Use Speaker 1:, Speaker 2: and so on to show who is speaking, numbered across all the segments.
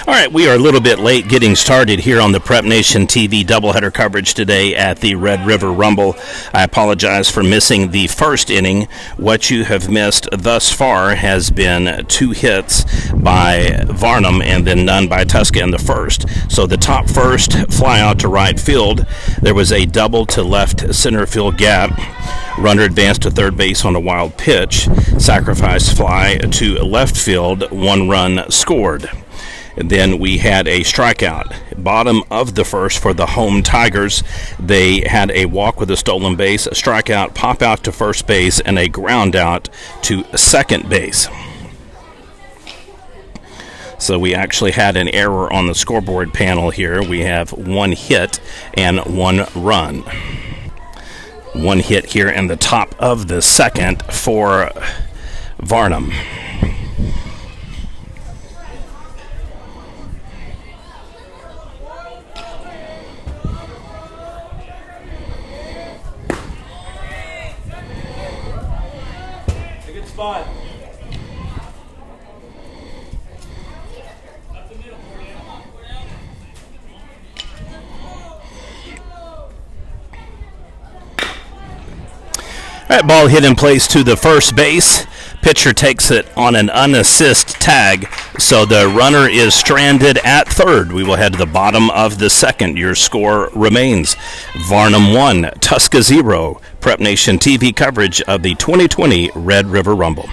Speaker 1: All right, we are a little bit late getting started here on the Prep Nation TV doubleheader coverage today at the Red River Rumble. I apologize for missing the first inning. What you have missed thus far has been 2 hits by Varnum and then none by Tushka in the first. So the top first fly out to right field. There was a double to left center field gap. Runner advanced to third base on a wild pitch. Sacrifice fly to left field. 1 run scored. And then we had a strikeout. Bottom of the first for the home Tigers. They had a walk with a stolen base, a strikeout, pop out to first base, and a ground out to second base. So we actually had an error on the scoreboard panel here. We have 1 hit and 1 run. 1 hit here in the top of the second for Varnum.
Speaker 2: Spot.
Speaker 1: All right, ball hit in place to the first base. Pitcher takes it on an unassist tag, so the runner is stranded at third. We will head to the bottom of the second. Your score remains Varnum 1, Tushka 0. Prep Nation TV coverage of the 2020 Red River Rumble.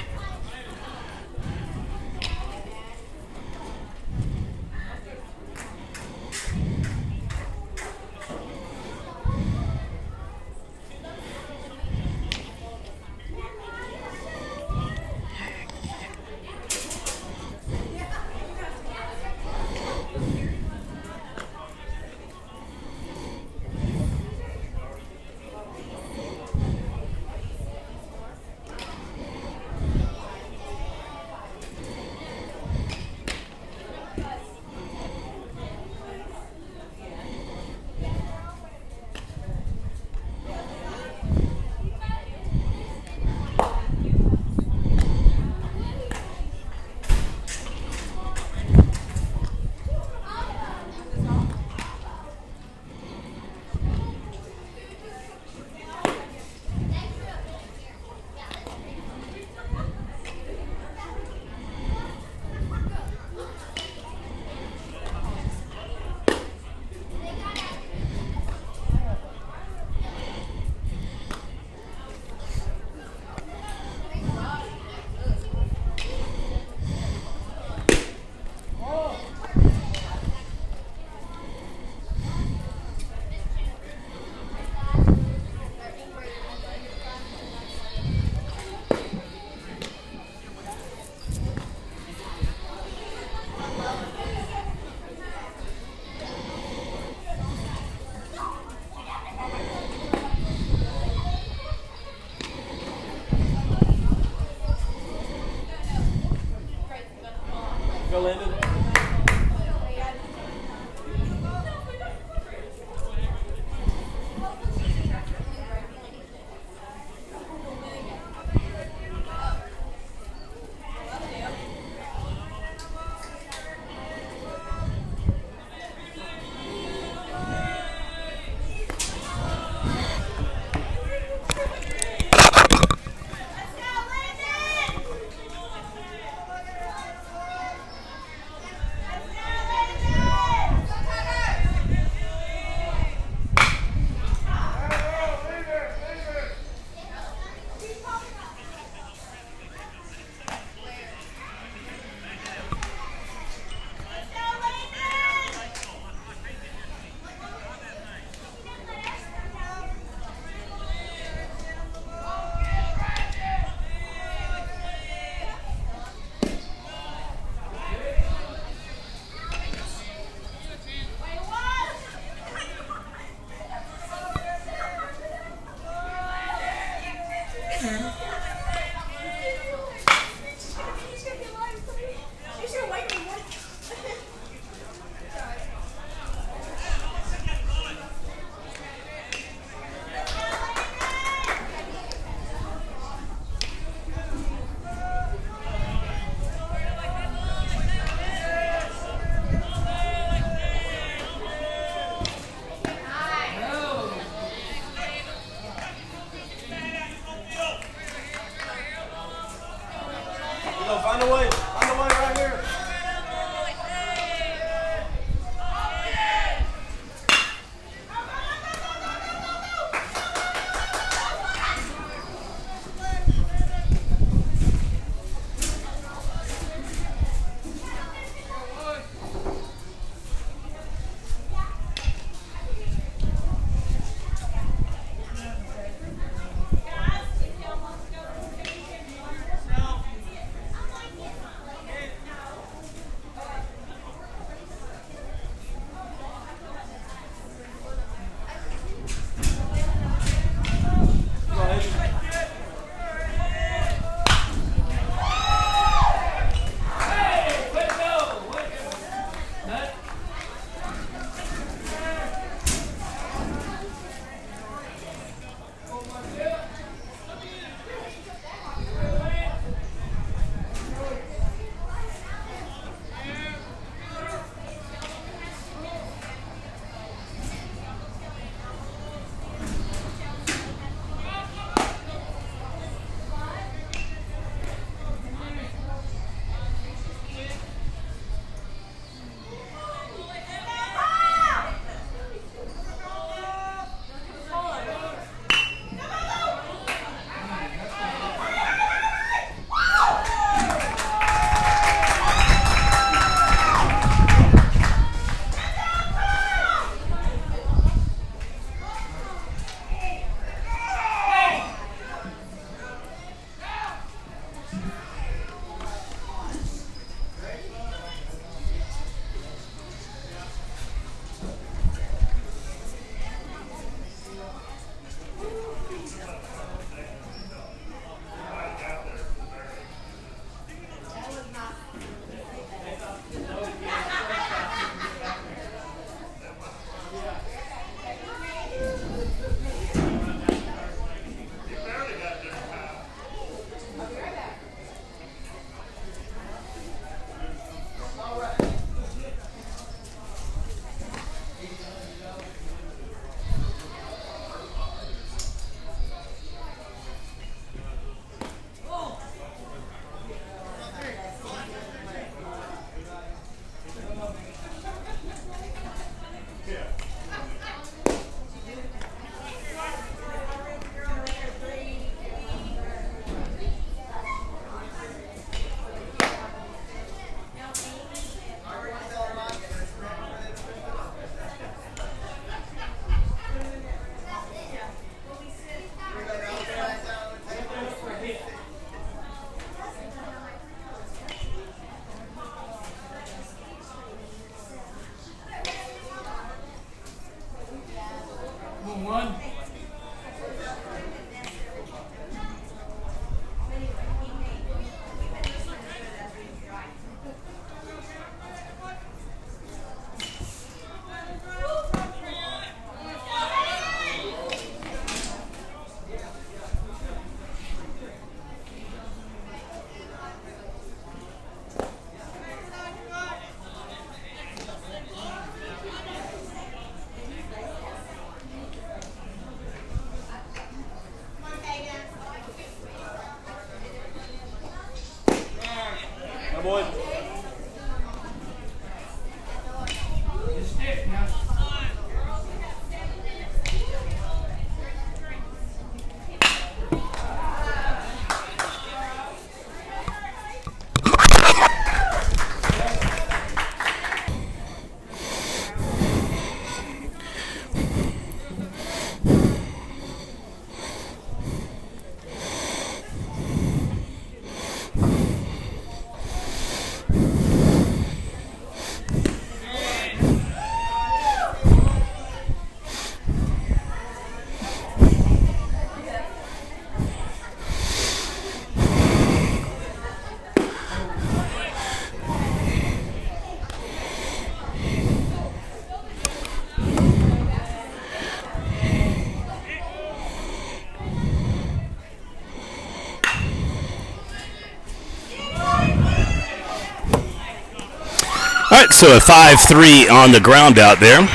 Speaker 1: right, so a 5-3 on the ground out there.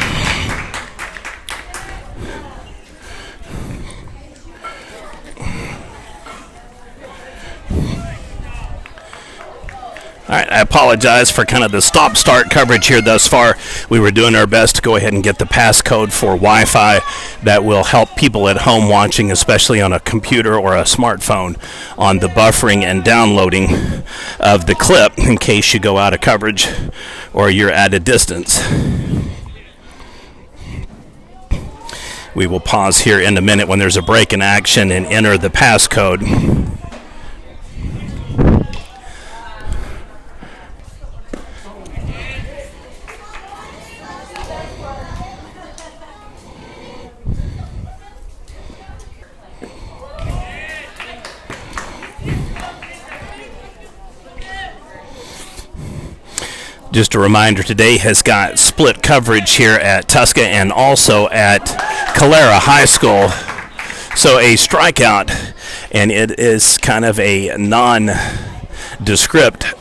Speaker 1: All right, I apologize for kind of the stop-start coverage here thus far. We were doing our best to go ahead and get the passcode for Wi-Fi that will help people at home watching, especially on a computer or a smartphone, on the buffering and downloading of the clip in case you go out of coverage or you're at a distance. We will pause here in a minute when there's a break in action and enter the passcode. Just a reminder, today has got split coverage here at Tushka and also at Calera High School. So a strikeout, and it is kind of a nondescript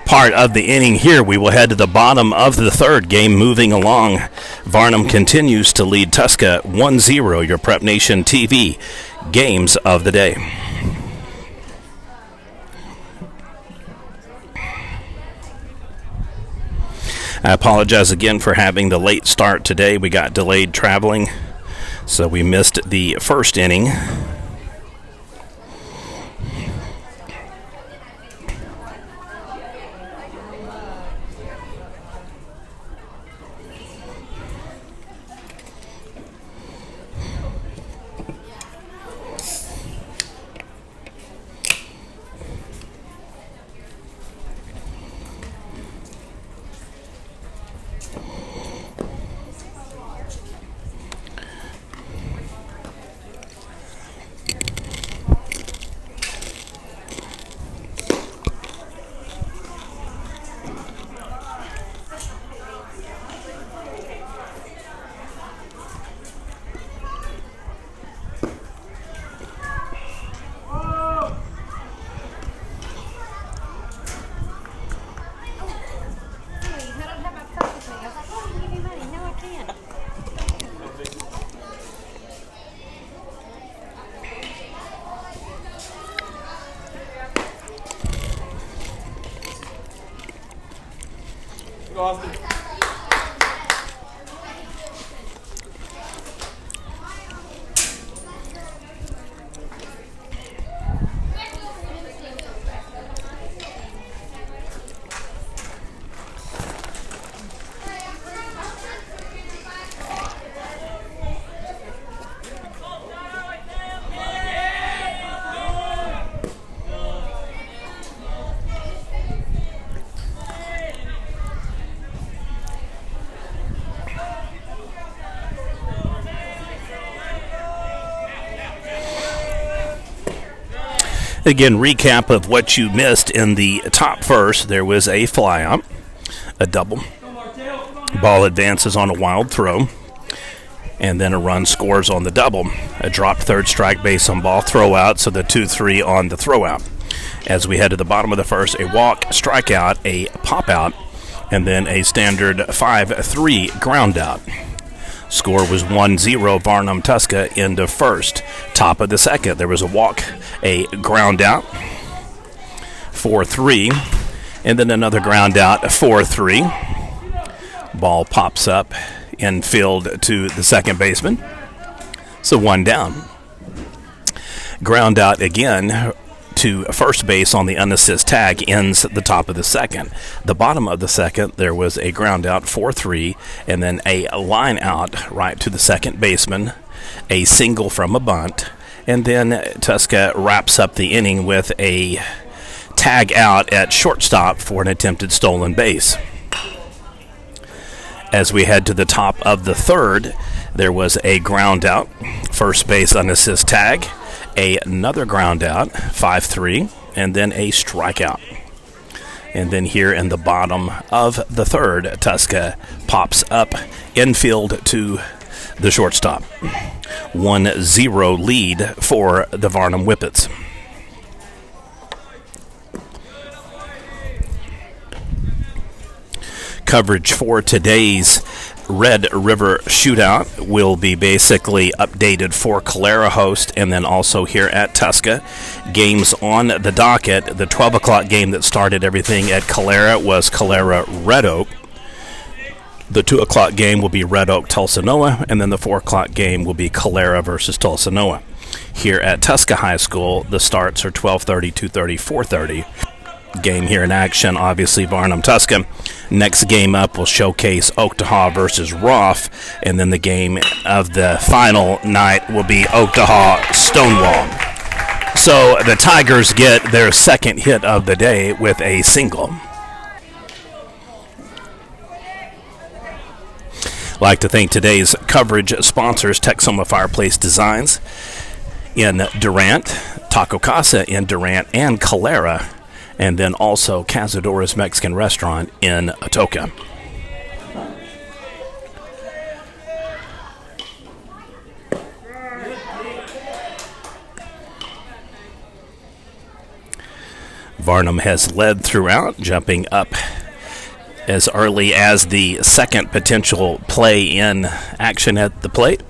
Speaker 1: part of the inning here. We will head to the bottom of the third, game moving along. Varnum continues to lead Tushka 1-0, your Prep Nation TV games of the day. I apologize again for having the late start today. We got delayed traveling, so we missed the first inning.
Speaker 2: Austin.
Speaker 1: Again, recap of what you missed in the top first. There was a fly-out, a double. Ball advances on a wild throw, and then a run scores on the double. A dropped third strike base on ball, throw out, so the 2-3 on the throw out. As we head to the bottom of the first, a walk, strikeout, a pop-out, and then a standard 5-3 ground out. Score was 1-0 Varnum Tushka into first. Top of the second, there was a walk, a ground out, 4-3, and then another ground out, 4-3. Ball pops up infield to the second baseman. So one down. Ground out again to first base on the unassist tag, ends the top of the second. The bottom of the second, there was a ground out, 4-3, and then a line out right to the second baseman, a single from a bunt, and then Tushka wraps up the inning with a tag out at shortstop for an attempted stolen base. As we head to the top of the third, there was a ground out, first base unassist tag, another ground out, 5-3, and then a strikeout. And then here in the bottom of the third, Tushka pops up infield to the shortstop. 1-0 lead for the Varnum Whippets. coverage for today's Red River Shootout will be basically updated for Calera host and then also here at Tushka. Games on the docket. The 12 o'clock game that started everything at Calera was Calera Red Oak. The 2 o'clock game will be Red Oak Tulsa-Noah, and then the 4 o'clock game will be Calera versus Tulsa-Noah. Here at Tushka High School, the starts are 12:30, 2:30, 4:30. Game here in action, obviously Varnum Tushka. Next game up will showcase Oktaha versus Roth, and then the game of the final night will be Oktaha Stonewall. So the Tigers get their second hit of the day with a single. Like to thank today's coverage sponsors: Texoma Fireplace Designs in Durant, Taco Casa in Durant and Calera, and then also Cazadora's Mexican Restaurant in Atoka. Varnum has led throughout, jumping up as early as the second potential play in action at the plate.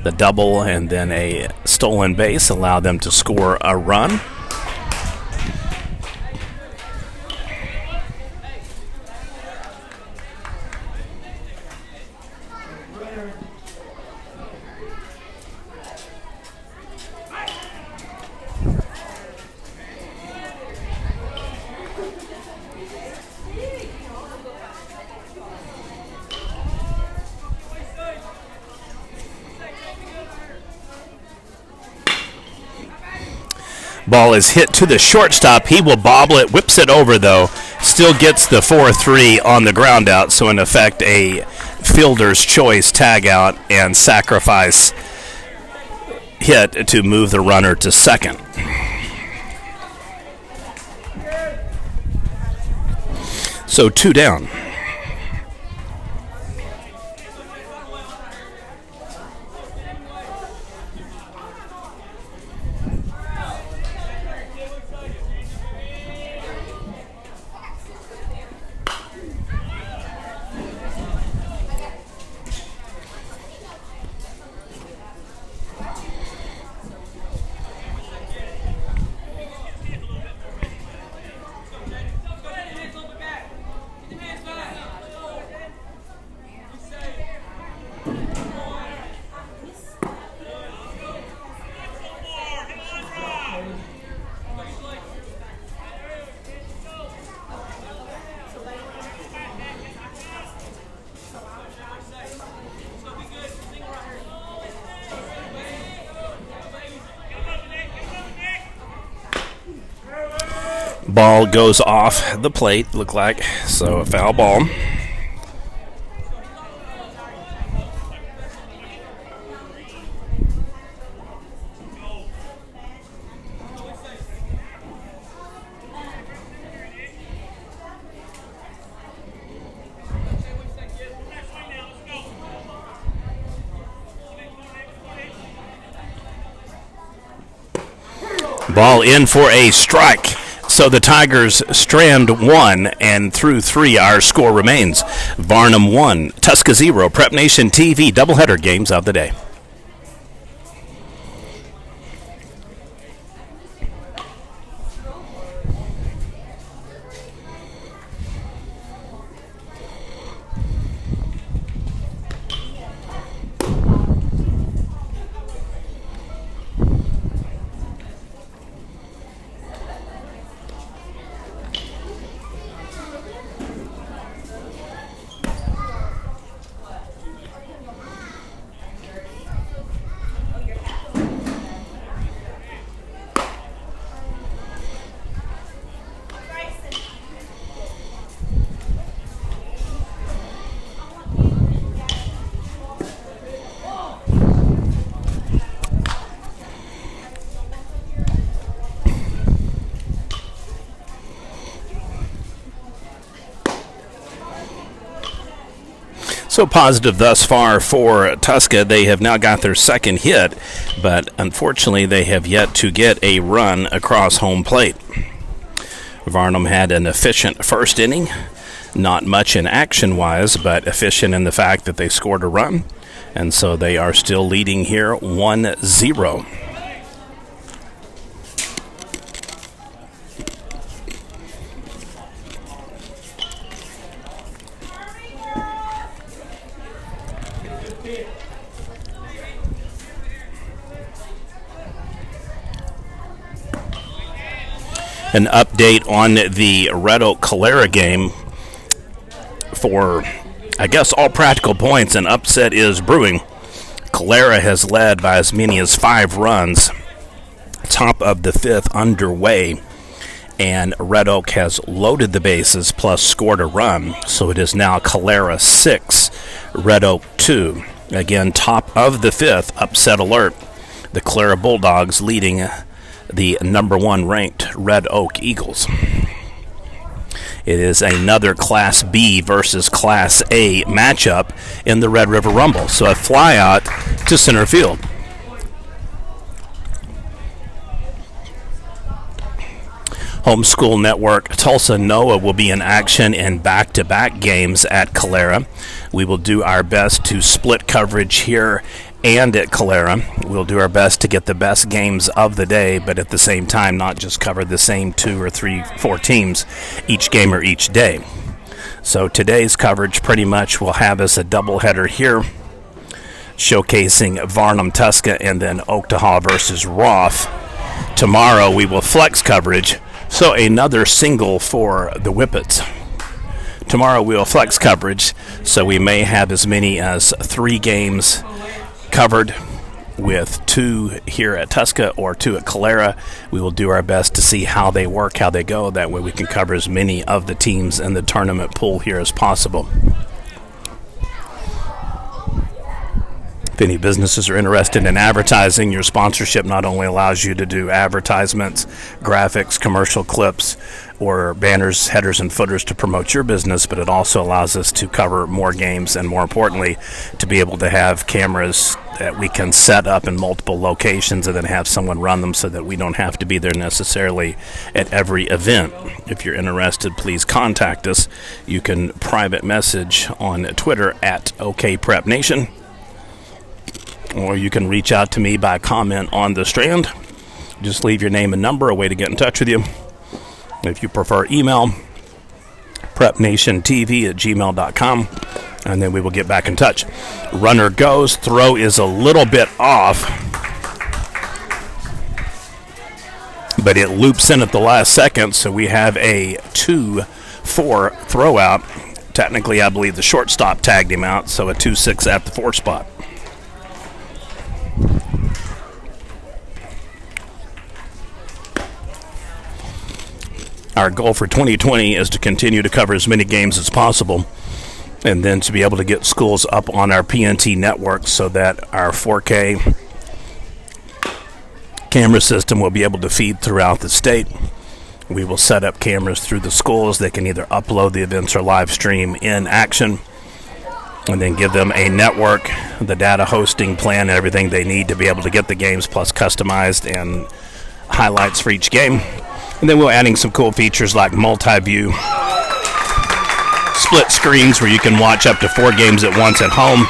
Speaker 1: The double and then a stolen base allowed them to score a run. Ball is hit to the shortstop. He will bobble it, whips it over though. Still gets the 4-3 on the ground out. So in effect, a fielder's choice tag out and sacrifice hit to move the runner to second. So 2 down. Ball goes off the plate, look like, so a foul ball. Ball in for a strike. So the Tigers strand 1, and through 3 our score remains. Varnum 1, Tushka 0. Prep Nation TV doubleheader games of the day. So positive thus far for Tushka. They have now got their second hit, but unfortunately they have yet to get a run across home plate. Varnum had an efficient first inning. Not much in action-wise, but efficient in the fact that they scored a run. And so they are still leading here 1-0. An update on the Red Oak Calera game. For, I guess, all practical points, an upset is brewing. Calera has led by as many as 5 runs. Top of the 5th underway. And Red Oak has loaded the bases plus scored a run. So it is now Calera 6, Red Oak 2. Again, top of the 5th, upset alert. The Calera Bulldogs leading the number 1 ranked Red Oak Eagles. It is another Class B versus Class A matchup in the Red River Rumble. So a fly out to center field. Homeschool Network Tulsa NOAA will be in action in back-to-back games at Calera. We will do our best to split coverage here and at Calera. We'll do our best to get the best games of the day, but at the same time not just cover the same 2 or 3, 4 teams each game or each day. So today's coverage pretty much will have us a doubleheader here, showcasing Varnum, Tushka, and then Oktaha versus Roth. Tomorrow we will flex coverage, so another single for the Whippets. Tomorrow we will flex coverage, so we may have as many as 3 games covered, with 2 here at Tushka or 2 at Calera. We will do our best to see how they work, how they go. That way we can cover as many of the teams in the tournament pool here as possible. If any businesses are interested in advertising, your sponsorship not only allows you to do advertisements, graphics, commercial clips, or banners, headers, and footers to promote your business, but it also allows us to cover more games and, more importantly, to be able to have cameras that we can set up in multiple locations and then have someone run them so that we don't have to be there necessarily at every event. If you're interested, please contact us. You can private message on Twitter at OKPrepNation, or you can reach out to me by comment on the Strand. Just leave your name and number, a way to get in touch with you. If you prefer email, prepnationtv@gmail.com, and then we will get back in touch. Runner goes, throw is a little bit off, but it loops in at the last second, so we have a 2-4 throw out. Technically, I believe the shortstop tagged him out, so a 2-6 at the 4 spot. Our goal for 2020 is to continue to cover as many games as possible, and then to be able to get schools up on our PNT network so that our 4K camera system will be able to feed throughout the state. We will set up cameras through the schools. They can either upload the events or live stream in action, and then give them a network, the data hosting plan, and everything they need to be able to get the games, plus customized and highlights for each game. And then we're adding some cool features like multi-view, split screens where you can watch up to 4 games at once at home,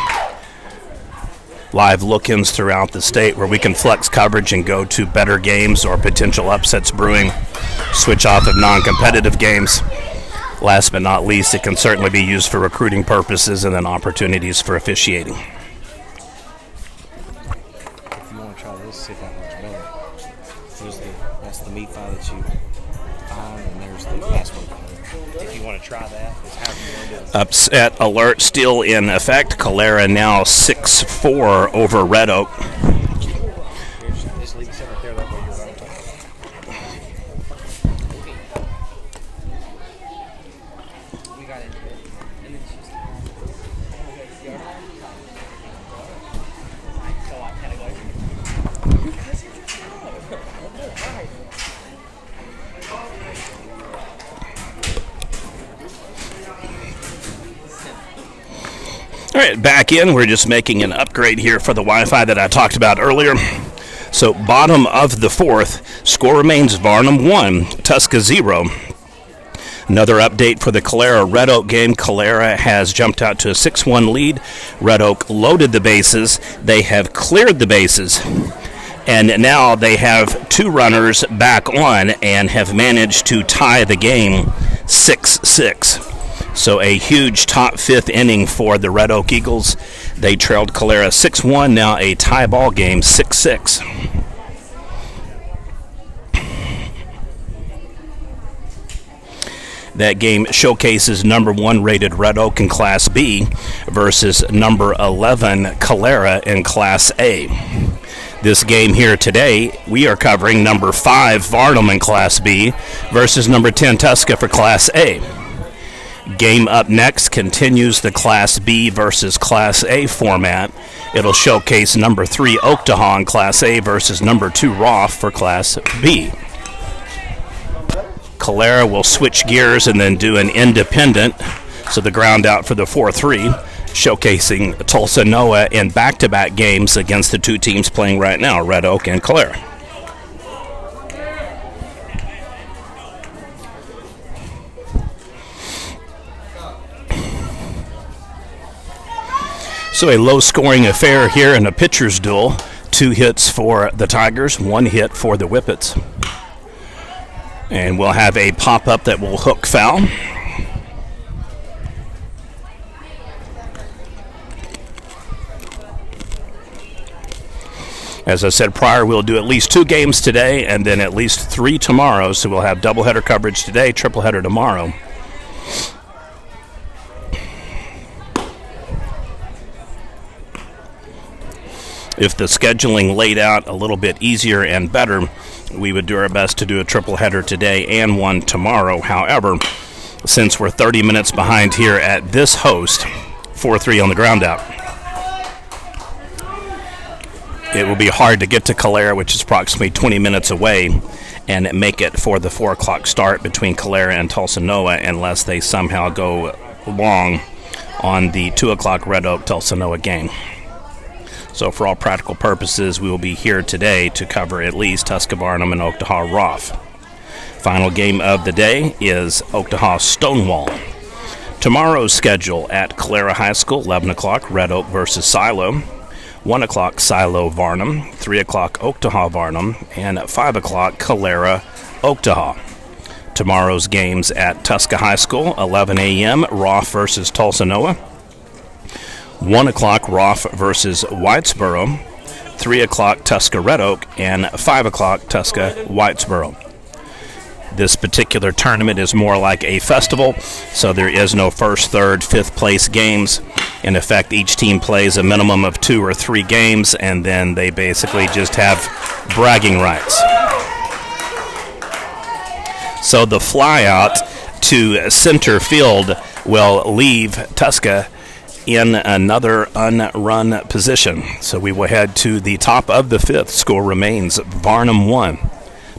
Speaker 1: live look-ins throughout the state where we can flex coverage and go to better games or potential upsets brewing, switch off of non-competitive games. Last but not least, it can certainly be used for recruiting purposes and then opportunities for officiating.
Speaker 2: If you want to try this, see if that works better. That's the meat file that you find, and there's the password. If you want to try that, it's how you want to do it.
Speaker 1: Upset alert still in effect. Calera now 6-4 over Red Oak.
Speaker 2: Just leave it sit right there, that way you're right on top. We got it. And it's just... So I kind of go...
Speaker 1: All right, back in. We're just making an upgrade here for the Wi-Fi that I talked about earlier. So bottom of the 4th, score remains Varnum 1, Tushka 0. Another update for the Calera Red Oak game. Calera has jumped out to a 6-1 lead. Red Oak loaded the bases. They have cleared the bases. And now they have 2 runners back on and have managed to tie the game 6-6. So a huge top 5th inning for the Red Oak Eagles. They trailed Calera 6-1, now a tie ball game 6-6. That game showcases number 1 rated Red Oak in Class B versus number 11 Calera in Class A. This game here today, we are covering number 5 Varnum in Class B versus number 10 Tushka for Class A. Game up next continues the Class B versus Class A format. It'll showcase number 3 Oaktahaw in Class A versus number 2 Roth for Class B. Calera will switch gears and then do an independent, so the ground out for the 4-3, showcasing Tulsa Noah in back-to-back games against the 2 teams playing right now, Red Oak and Calera. So a low-scoring affair here in a pitcher's duel. 2 hits for the Tigers, 1 hit for the Whippets. And we'll have a pop-up that will hook foul. As I said prior, we'll do at least 2 games today and then at least 3 tomorrow. So we'll have doubleheader coverage today, tripleheader tomorrow. If the scheduling laid out a little bit easier and better, we would do our best to do a triple header today and 1 tomorrow. However, since we're 30 minutes behind here at this host, 4-3 on the ground out, it will be hard to get to Calera, which is approximately 20 minutes away, and make it for the 4 o'clock start between Calera and Tulsa Noah unless they somehow go long on the 2 o'clock Red Oak Tulsa Noah game. So for all practical purposes, we will be here today to cover at least Tushka Varnum and Oaktahaw Roth. Final game of the day is Oaktahaw Stonewall. Tomorrow's schedule at Calera High School, 11 o'clock, Red Oak versus Silo. 1 o'clock, Silo Varnum. 3 o'clock, Oaktahaw Varnum. And at 5 o'clock, Calera Oaktahaw. Tomorrow's games at Tushka High School, 11 a.m., Roth versus Tulsa Noah. 1 o'clock, Roth versus Whitesboro. 3 o'clock, Tushka Red Oak. And 5 o'clock, Tushka Whitesboro. This particular tournament is more like a festival, so there is no first, third, fifth place games. In effect, each team plays a minimum of 2 or 3 games, and then they basically just have bragging rights. So the flyout to center field will leave Tushka in another unrun position. So we will head to the top of the 5th. Score remains Varnum 1,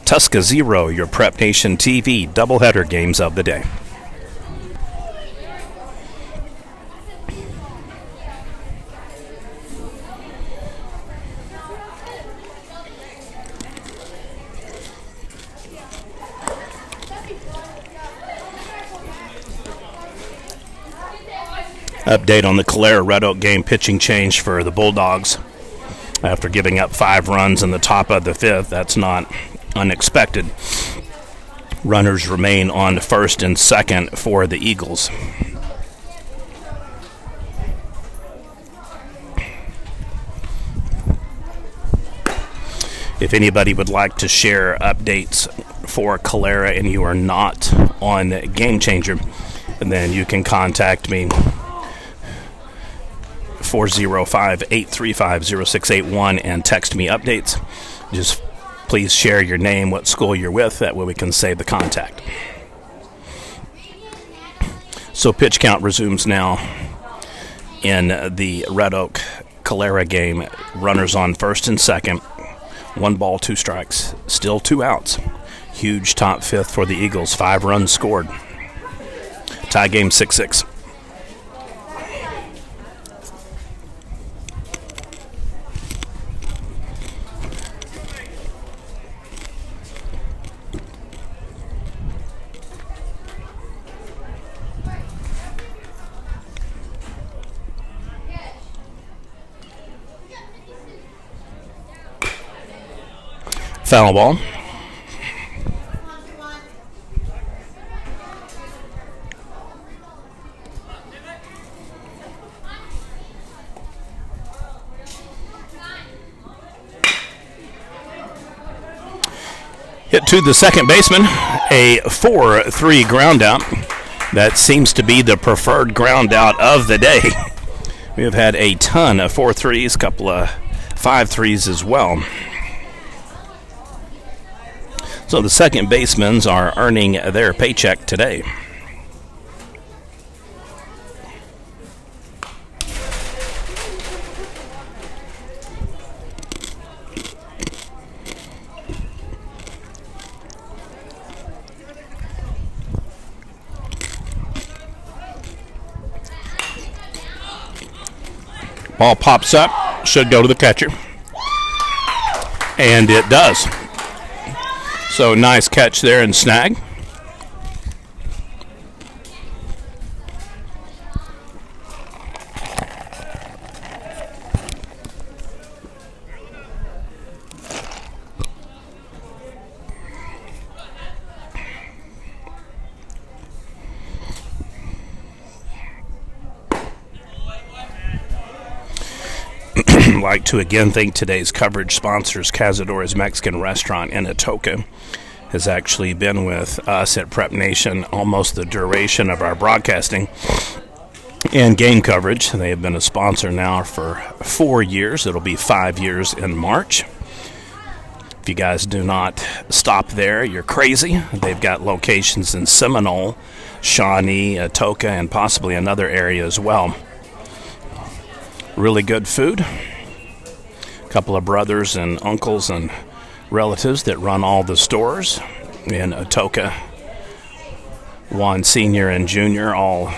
Speaker 1: Tushka 0, your Prep Nation TV doubleheader games of the day. Update on the Calera Red Oak game. Pitching change for the Bulldogs after giving up 5 runs in the top of the 5th. That's not unexpected. Runners remain on first and second for the Eagles. If anybody would like to share updates for Calera and you are not on Game Changer, then you can contact me 405-835-0681 and text me updates. Just please share your name, what school you're with, that way we can save the contact. So pitch count resumes now in the Red Oak Calera game. Runners on first and second. 1 ball, 2 strikes. Still 2 outs. Huge top 5th for the Eagles. 5 runs scored. Tie game 6-6. Foul ball. Hit to the second baseman, a 4-3 ground out. That seems to be the preferred ground out of the day. We have had a ton of 4-3s, a couple of 5-3s as well. So the second basemen are earning their paycheck today. Ball pops up, should go to the catcher. And it does. So nice catch there and snag. Like to again thank today's coverage sponsors. Cazador's Mexican Restaurant in Atoka has actually been with us at Prep Nation almost the duration of our broadcasting and game coverage. They have been a sponsor now for 4 years. It'll be 5 years in March. If you guys do not stop there, you're crazy. They've got locations in Seminole, Shawnee, Atoka, and possibly another area as well. Really good food. Couple of brothers and uncles and relatives that run all the stores in Atoka. One senior and junior all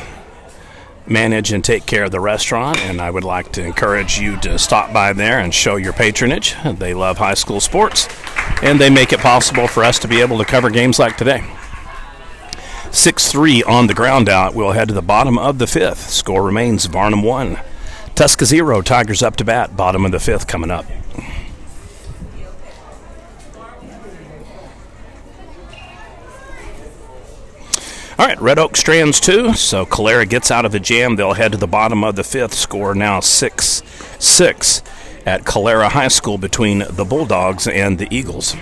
Speaker 1: manage and take care of the restaurant, and I would like to encourage you to stop by there and show your patronage. They love high school sports, and they make it possible for us to be able to cover games like today. 6-3 on the ground out. We'll head to the bottom of the fifth. Score remains Varnum 1. Tushka 0, Tigers up to bat, bottom of the fifth coming up. All right, Red Oak strands 2, so Calera gets out of the jam. They'll head to the bottom of the fifth. Score now 6-6 at Calera High School between the Bulldogs and the Eagles.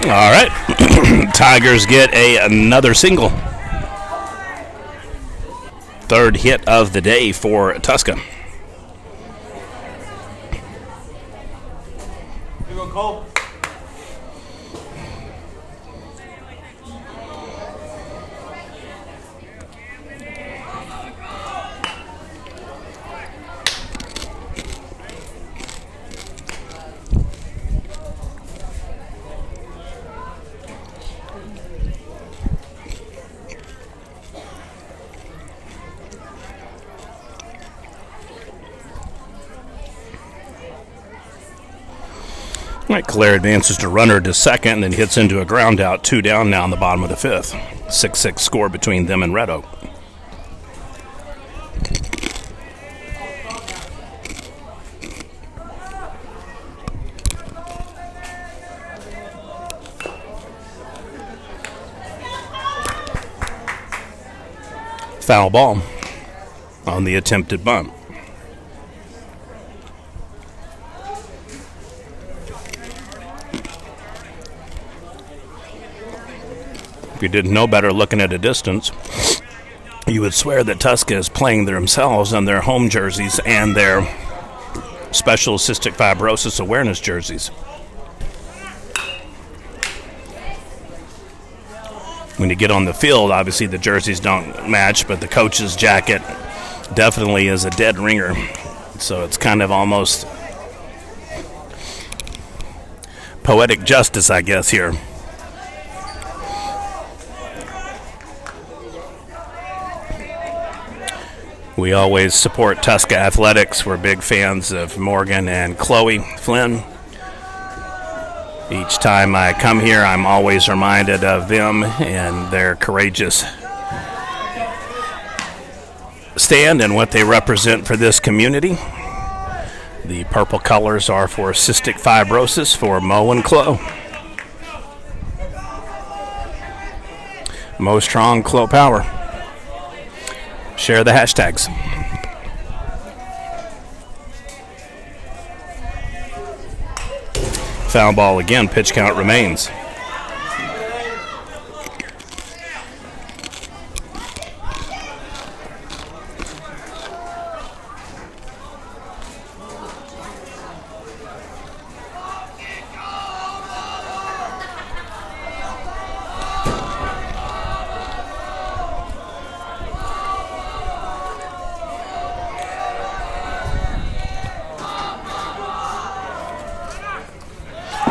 Speaker 1: All right, Tigers get another single. Third hit of the day for Tushka. All right, Claire advances to runner to second and then hits into a ground out. 2 down now in the bottom of the 5th. 6-6 score between them and Red Oak. Foul ball on the attempted bunt. If you didn't know better looking at a distance, you would swear that Tushka is playing themselves on their home jerseys and their special cystic fibrosis awareness jerseys. When you get on the field, obviously the jerseys don't match, but the coach's jacket definitely is a dead ringer. So it's kind of almost poetic justice, I guess, here. We always support Tushka Athletics. We're big fans of Morgan and Chloe Flynn. Each time I come here, I'm always reminded of them and their courageous stand and what they represent for this community. The purple colors are for cystic fibrosis for Mo and Chloe. Mo Strong, Chloe Power. Share the hashtags. Foul ball again. Pitch count remains.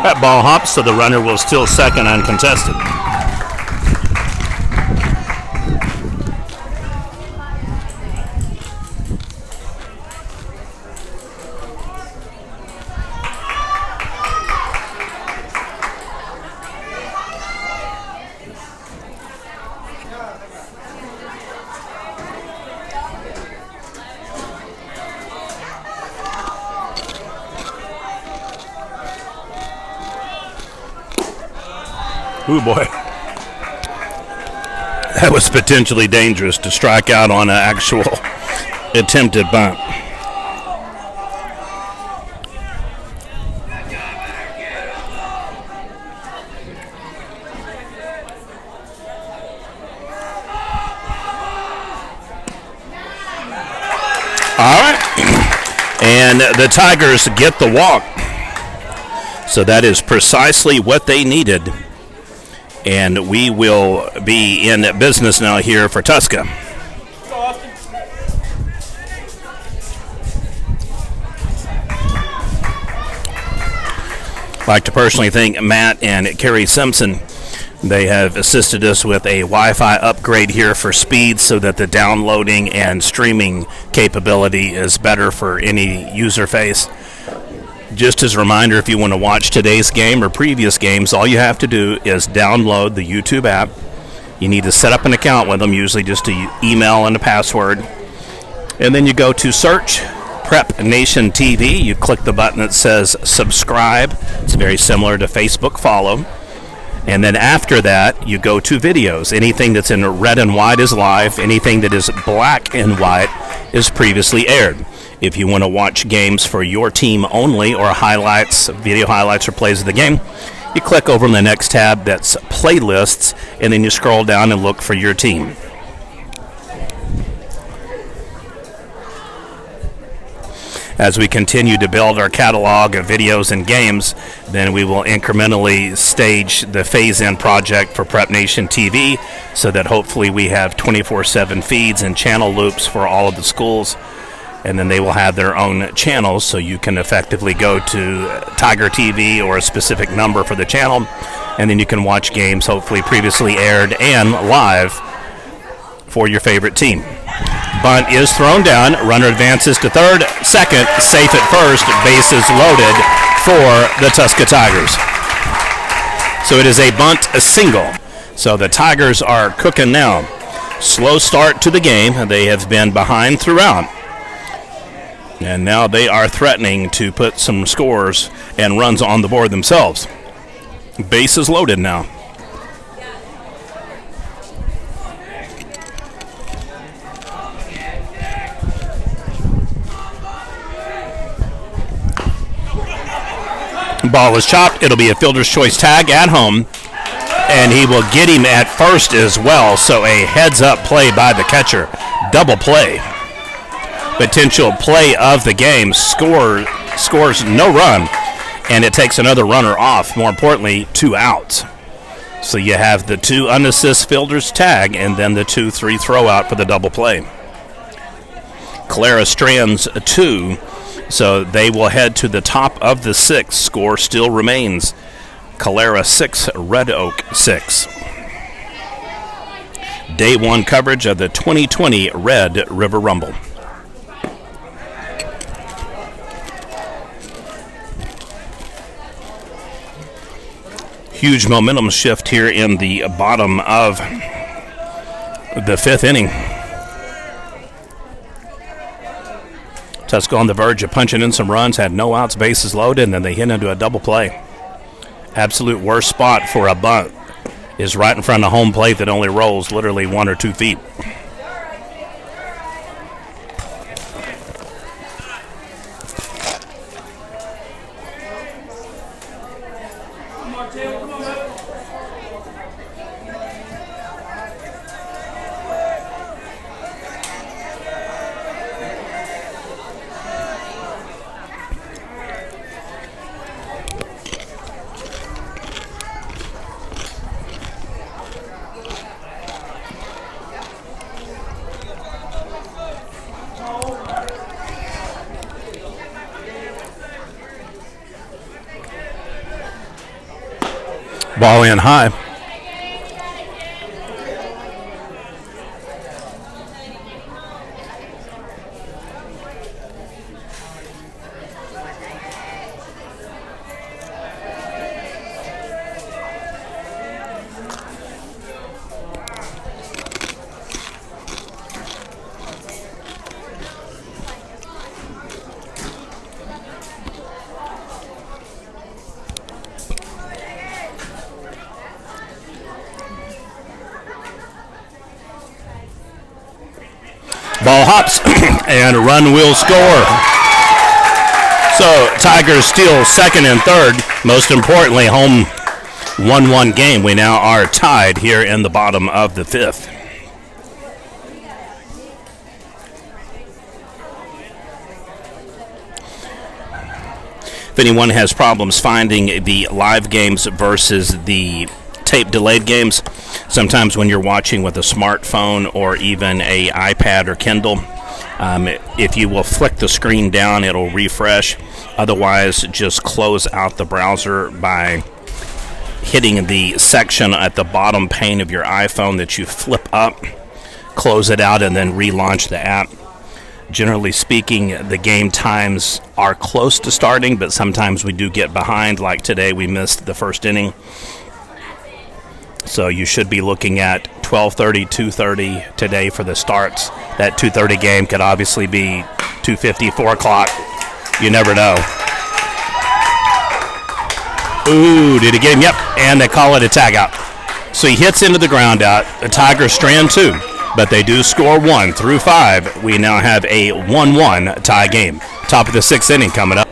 Speaker 1: That ball hops, so the runner will still second uncontested. Ooh, boy. That was potentially dangerous to strike out on an actual attempted bunt. All right. And the Tigers get the walk. So that is precisely what they needed. And we will be in business now here for Tushka. I'd like to personally thank Matt and Kerry Simpson. They have assisted us with a Wi-Fi upgrade here for speed so that the downloading and streaming capability is better for any user face. Just as a reminder, if you want to watch today's game or previous games, all you have to do is download the YouTube app. You need to set up an account with them, usually just an email and a password. And then you go to search Prep Nation TV. You click the button that says subscribe. It's very similar to Facebook follow. And then after that, you go to videos. Anything that's in red and white is live. Anything that is black and white is previously aired. If you want to watch games for your team only or highlights, video highlights or plays of the game, you click over in the next tab that's playlists, and then you scroll down and look for your team. As we continue to build our catalog of videos and games, then we will incrementally stage the phase-in project for Prep Nation TV so that hopefully we have 24/7 feeds and channel loops for all of the schools. And then they will have their own channels, so you can effectively go to Tiger TV or a specific number for the channel, and then you can watch games hopefully previously aired and live for your favorite team. Bunt is thrown down. Runner advances to third. Second, safe at first. Bases loaded for the Tushka Tigers. So it is a bunt, a single. So the Tigers are cooking now. Slow start to the game. They have been behind throughout. And now they are threatening to put some scores and runs on the board themselves. Bases loaded now. Ball is chopped. It'll be a fielder's choice tag at home. And he will get him at first as well. So a heads-up play by the catcher. Double play. Potential play of the game. Scores no run. And it takes another runner off. More importantly, 2 outs. So you have the 2 unassist fielders tag and then the 2-3 throw out for the double play. Clara strands 2. So they will head to the top of the 6th. Score still remains. Calera 6, Red Oak 6. Day 1 coverage of the 2020 Red River Rumble. Huge momentum shift here in the bottom of the 5th inning. Tushka on the verge of punching in some runs, had no outs, bases loaded, and then they hit into a double play. Absolute worst spot for a bunt is right in front of home plate that only rolls literally 1 or 2 feet. Ball in high. Ball hops, and a run will score. So Tigers steal second and third. Most importantly, home 1-1 game. We now are tied here in the bottom of the 5th. If anyone has problems finding the live games versus the tape delayed games, sometimes when you're watching with a smartphone or even a iPad or Kindle, if you will flick the screen down, it'll refresh. Otherwise, just close out the browser by hitting the section at the bottom pane of your iPhone that you flip up, close it out, and then relaunch the app. Generally speaking, the game times are close to starting, but sometimes we do get behind. Like today, we missed the first inning. So you should be looking at 12:30, 2:30 today for the starts. That 2:30 game could obviously be 2:50, 4 o'clock. You never know. Ooh, did he get him? Yep, and they call it a tag out. So he hits into the ground out. The Tigers strand 2, but they do score 1 through 5. We now have a 1-1 tie game. Top of the 6th inning coming up.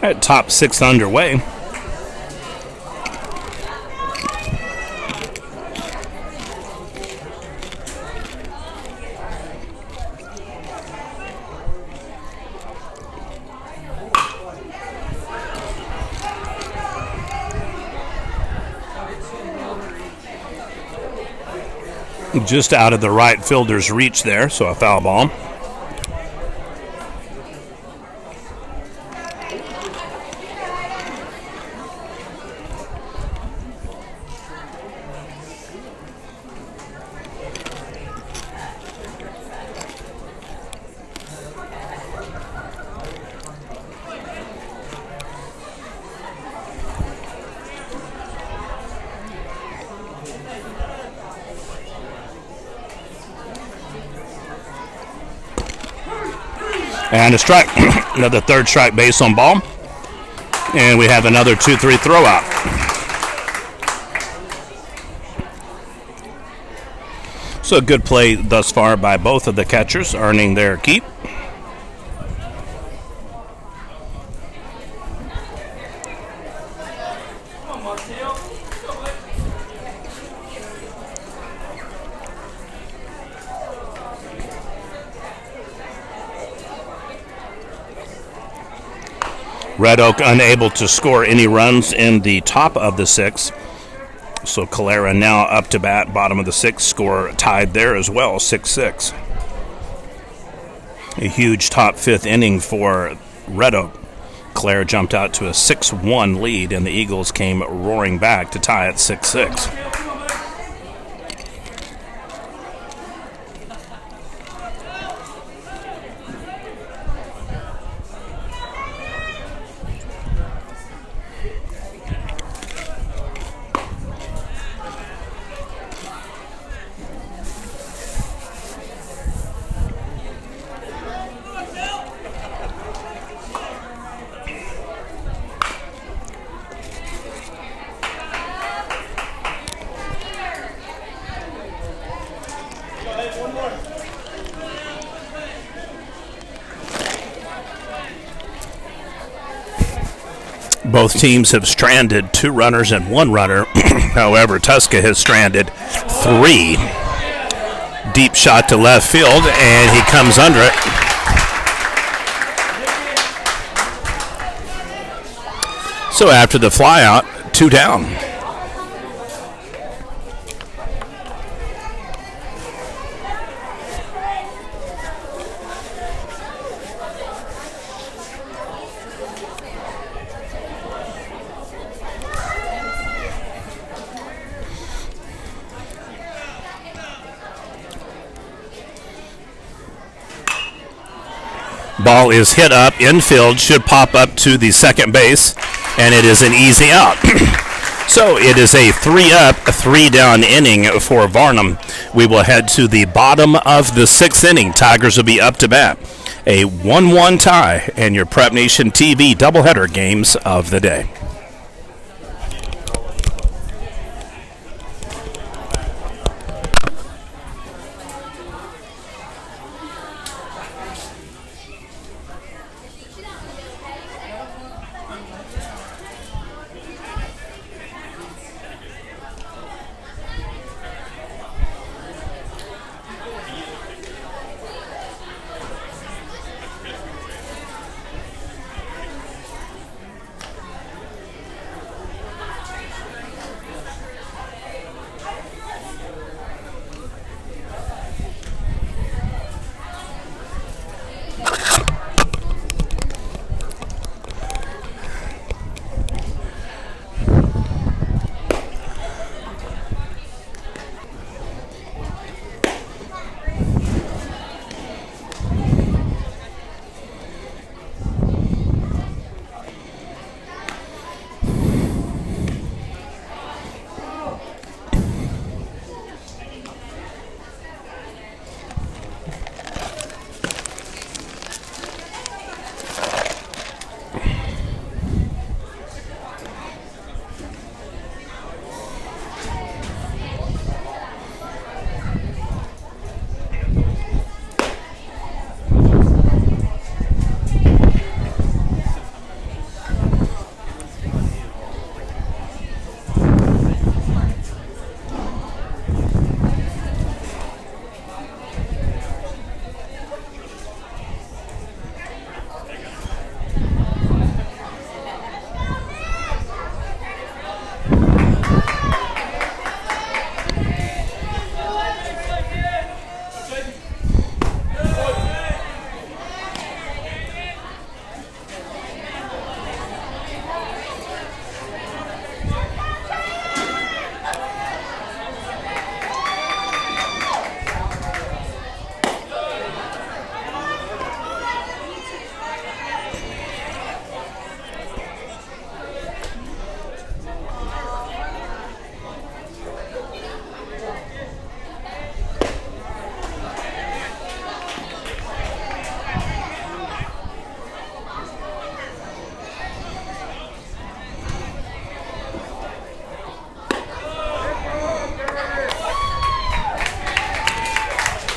Speaker 1: At top 6 underway. Just out of the right fielder's reach there, so a foul ball. And a strike. Another third strike base on ball. And we have another 2-3 throw out. So a good play thus far by both of the catchers, earning their keep. Red Oak unable to score any runs in the top of the 6th. So Calera now up to bat, bottom of the 6th, score tied there as well, 6-6. A huge top 5th inning for Red Oak. Calera jumped out to a 6-1 lead, and the Eagles came roaring back to tie at 6-6. Both teams have stranded 2 runners and 1 runner. However, Tushka has stranded 3. Deep shot to left field, and he comes under it. So after the flyout, 2 down. Ball is hit up, infield, should pop up to the second base, and it is an easy out. So it is a 3-up, 3-down inning for Varnum. We will head to the bottom of the 6th inning. Tigers will be up to bat. A 1-1 tie, and your Prep Nation TV doubleheader games of the day.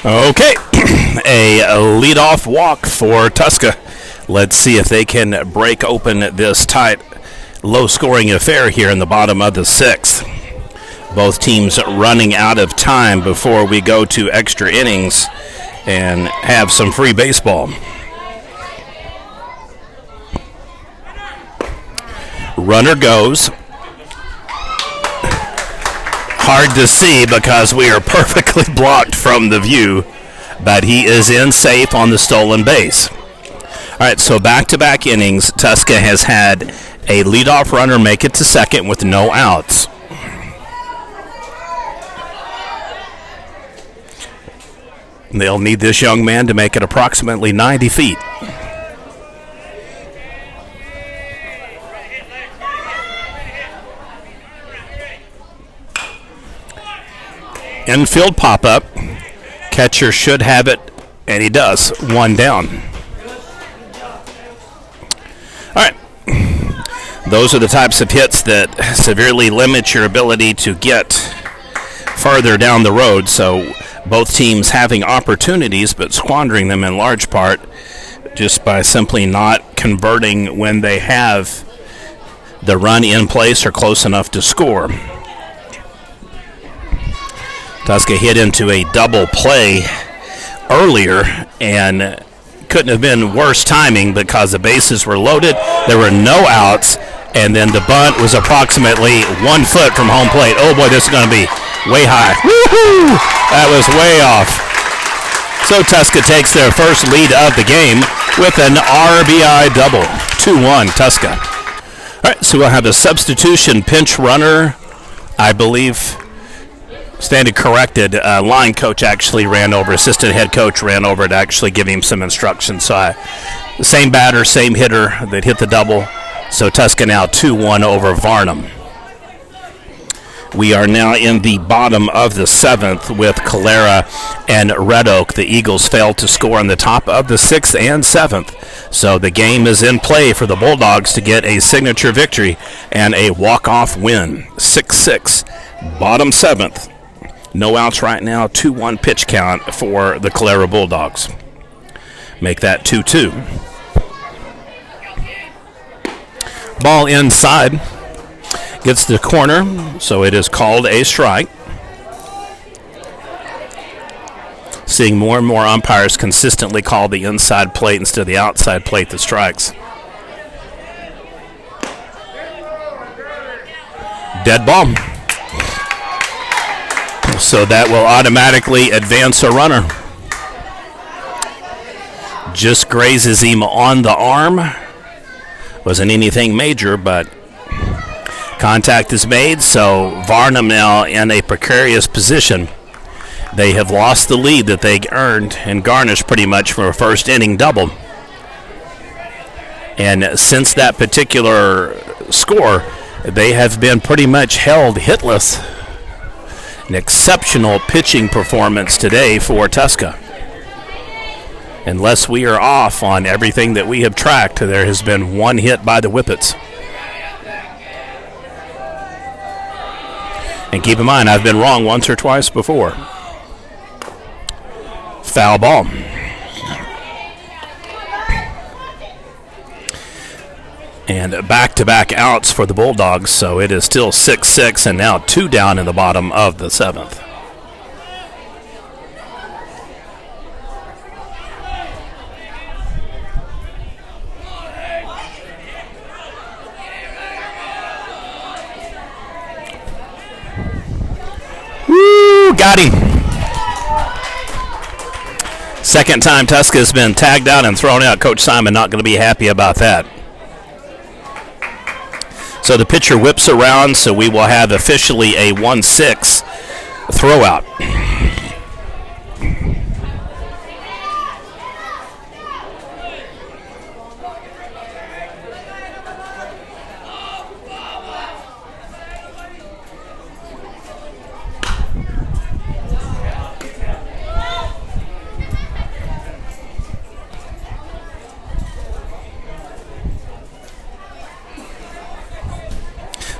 Speaker 1: Okay, a leadoff walk for Tushka. Let's see if they can break open this tight, low-scoring affair here in the bottom of the sixth. Both teams running out of time before we go to extra innings and have some free baseball. Runner goes. Hard to see because we are perfectly blocked from the view, but he is in safe on the stolen base. All right, so back-to-back innings, Tushka has had a leadoff runner make it to second with no outs. They'll need this young man to make it approximately 90 feet. Infield pop-up. Catcher should have it, and he does. One down. All right. Those are the types of hits that severely limit your ability to get farther down the road. So both teams having opportunities, but squandering them in large part just by simply not converting when they have the run in place or close enough to score. Tushka hit into a double play earlier and couldn't have been worse timing because the bases were loaded, there were no outs, and then the bunt was approximately 1 foot from home plate. Oh boy, this is going to be way high. Woo-hoo! That was way off. So Tushka takes their first lead of the game with an RBI double. 2-1 Tushka. All right, so we'll have a substitution pinch runner, I believe. Standing corrected, line coach actually ran over, assistant head coach ran over to actually give him some instructions. So same batter, same hitter that hit the double. So Tushka now 2-1 over Varnum. We are now in the bottom of the seventh with Calera and Red Oak. The Eagles failed to score on the top of the sixth and seventh. So the game is in play for the Bulldogs to get a signature victory and a walk-off win. 6-6, bottom seventh. No outs right now, 2-1 pitch count for the Calera Bulldogs. Make that 2-2. Ball inside. Gets the corner, so it is called a strike. Seeing more and more umpires consistently call the inside plate instead of the outside plate that strikes. Dead ball. So that will automatically advance a runner. Just grazes him on the arm. Wasn't anything major, but contact is made, so Varnum now in a precarious position. They have lost the lead that they earned and garnished pretty much for a first inning double. And since that particular score, they have been pretty much held hitless. An exceptional pitching performance today for Tushka. Unless we are off on everything that we have tracked, there has been one hit by the Whippets. And keep in mind, I've been wrong once or twice before. Foul ball. And back-to-back outs for the Bulldogs, so it is still 6-6 and now 2 down in the bottom of the seventh. Woo! Got him. Second time Tushka has been tagged out and thrown out. Coach Simon not going to be happy about that. So the pitcher whips around, so we will have officially a 1-6 throwout.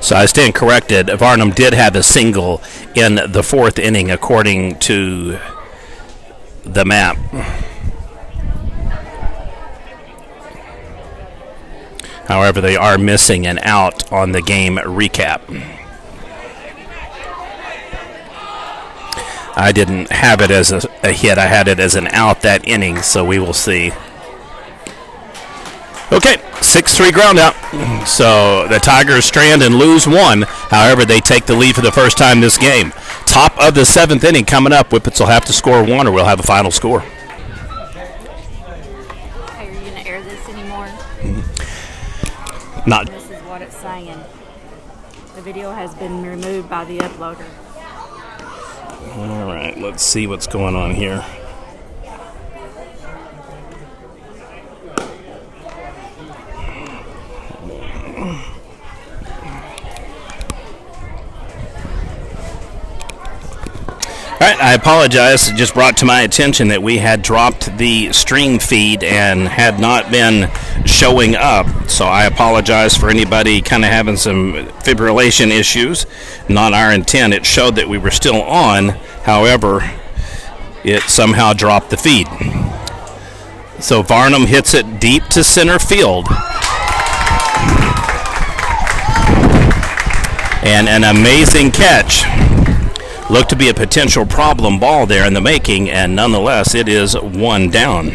Speaker 1: So I stand corrected. Varnum did have a single in the fourth inning, according to the map. However, they are missing an out on the game recap. I didn't have it as a hit. I had it as an out that inning, so we will see. Okay, 6-3 ground out. So the Tigers strand and lose one. However, they take the lead for the first time this game. Top of the 7th inning coming up. Whippets will have to score one or we'll have a final score.
Speaker 3: Are you going to air this anymore?
Speaker 1: Not.
Speaker 3: This is what it's saying. The video has been removed by the uploader.
Speaker 1: All right, let's see what's going on here. All right, I apologize. It just brought to my attention that we had dropped the stream feed and had not been showing up. So I apologize for anybody kind of having some fibrillation issues. Not our intent. It showed that we were still on. However, it somehow dropped the feed. So Varnum hits it deep to center field. And an amazing catch. Looked to be a potential problem ball there in the making, and nonetheless, it is one down.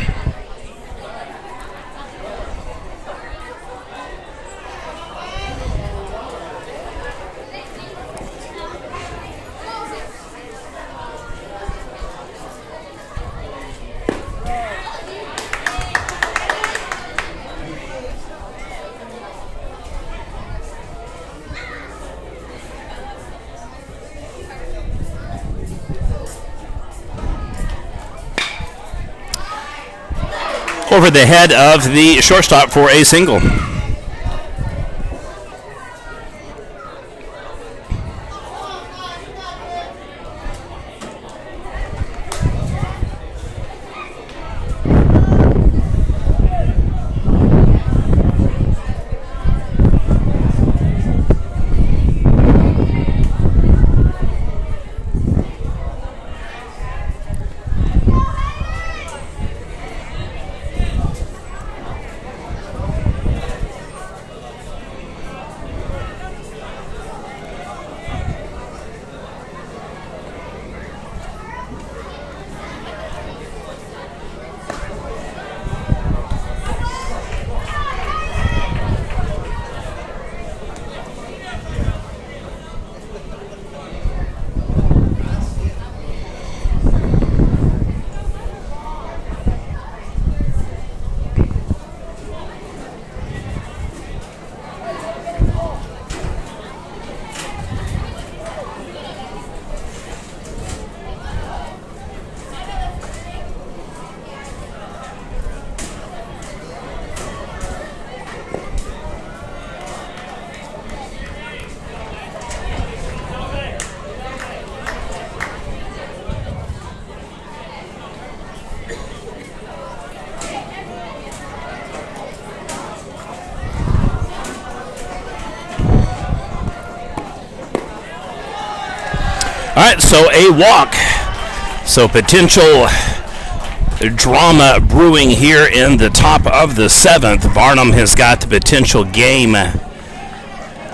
Speaker 1: Over the head of the shortstop for a single. All right, so a walk. So potential drama brewing here in the top of the 7th. Varnum has got the potential game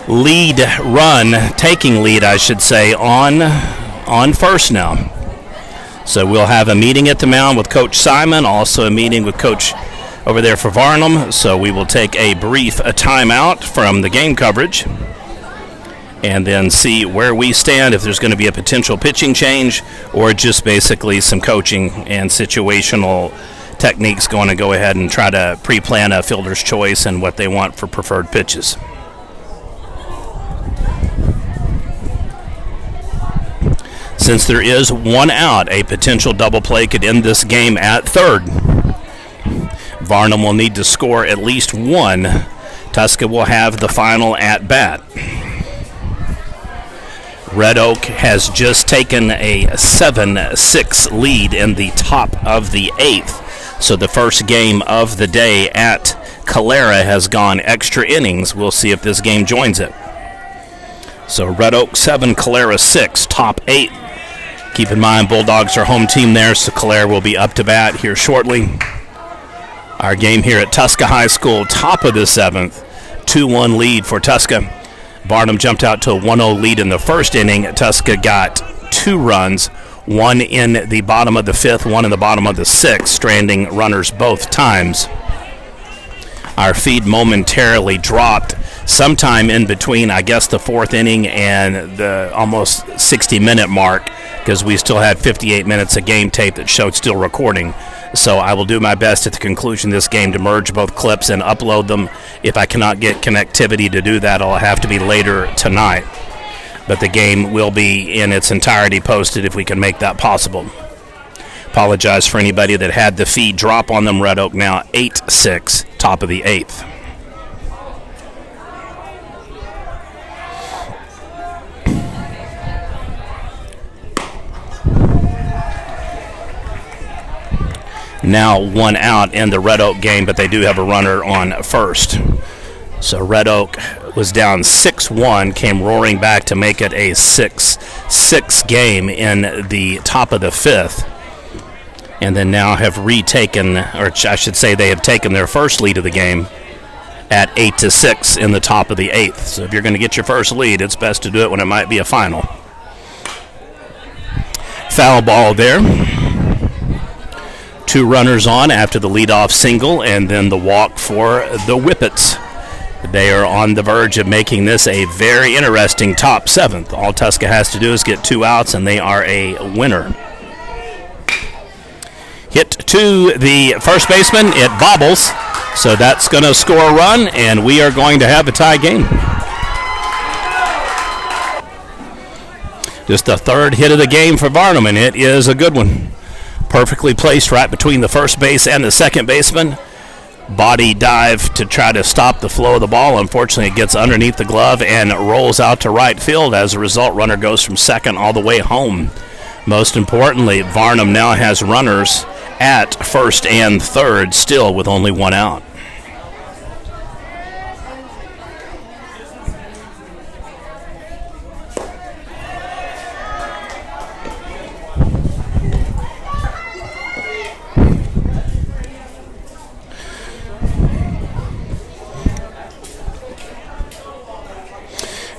Speaker 1: lead run, taking lead, I should say, on first now. So we'll have a meeting at the mound with Coach Simon, also a meeting with Coach over there for Varnum. So we will take a brief timeout from the game coverage and then see where we stand, if there's going to be a potential pitching change or just basically some coaching and situational techniques going to go ahead and try to pre-plan a fielder's choice and what they want for preferred pitches. Since there is one out, a potential double play could end this game at third. Varnum will need to score at least one. Tushka will have the final at bat. Red Oak has just taken a 7-6 lead in the top of the 8th. So the first game of the day at Calera has gone extra innings. We'll see if this game joins it. So Red Oak 7, Calera 6, top 8. Keep in mind, Bulldogs are home team there, so Claire will be up to bat here shortly. Our game here at Tushka High School, top of the 7th, 2-1 lead for Tushka. Varnum jumped out to a 1-0 lead in the first inning. Tushka got 2 runs, one in the bottom of the 5th, one in the bottom of the 6th, stranding runners both times. Our feed momentarily dropped sometime in between, I guess, the 4th inning and the almost 60-minute mark, because we still had 58 minutes of game tape that showed still recording. So I will do my best at the conclusion of this game to merge both clips and upload them. If I cannot get connectivity to do that, it'll have to be later tonight. But the game will be in its entirety posted if we can make that possible. Apologize for anybody that had the feed drop on them. Red Oak now 8-6, top of the 8th. Now 1 out in the Red Oak game, but they do have a runner on first. So Red Oak was down 6-1, came roaring back to make it a 6-6 game in the top of the 5th. And then now have retaken, or I should say they have taken their first lead of the game at 8-6 in the top of the 8th. So if you're going to get your first lead, it's best to do it when it might be a final. Foul ball there. 2 runners on after the leadoff single, and then the walk for the Whippets. They are on the verge of making this a very interesting top 7th. All Tushka has to do is get 2 outs, and they are a winner. Hit to the first baseman. It bobbles, so that's going to score a run, and we are going to have a tie game. Just the 3rd hit of the game for Varnum, and it is a good one. Perfectly placed right between the first base and the second baseman. Body dive to try to stop the flow of the ball. Unfortunately, it gets underneath the glove and rolls out to right field. As a result, runner goes from second all the way home. Most importantly, Varnum now has runners at first and third, still with only 1 out.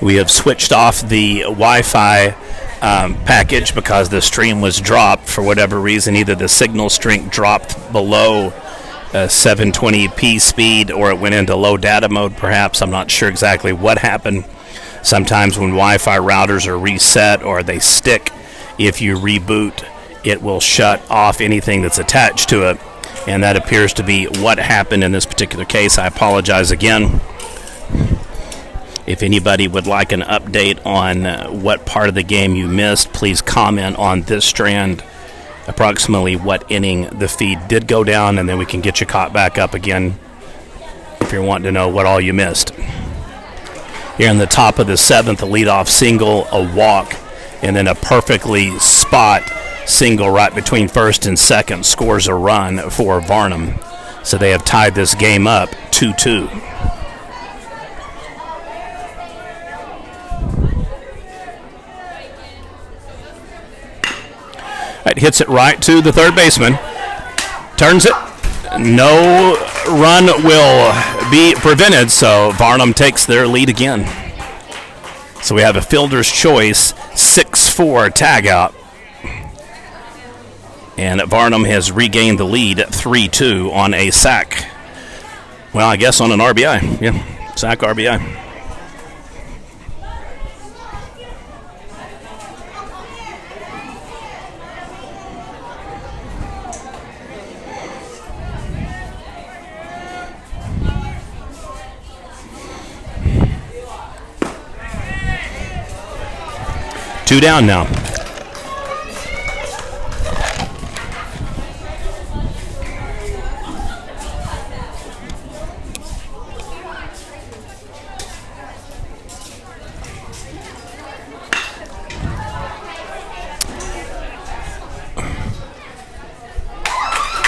Speaker 1: We have switched off the Wi-Fi package because the stream was dropped for whatever reason. Either the signal strength dropped below 720p speed, or it went into low data mode perhaps. I'm not sure exactly what happened. Sometimes when Wi-Fi routers are reset or they stick, if you reboot, it will shut off anything that's attached to it. And that appears to be what happened in this particular case. I apologize again. If anybody would like an update on what part of the game you missed, please comment on this strand, approximately what inning the feed did go down, and then we can get you caught back up again if you're wanting to know what all you missed. Here in the top of the 7th, a leadoff single, a walk, and then a perfectly spot single right between first and second scores a run for Varnum. So they have tied this game up 2-2. It hits it right to the third baseman. Turns it. No run will be prevented, so Varnum takes their lead again. So we have a fielder's choice, 6-4 tag out. And Varnum has regained the lead at 3-2 on a sack. Well, I guess on an RBI. Yeah, sack RBI. Two down now.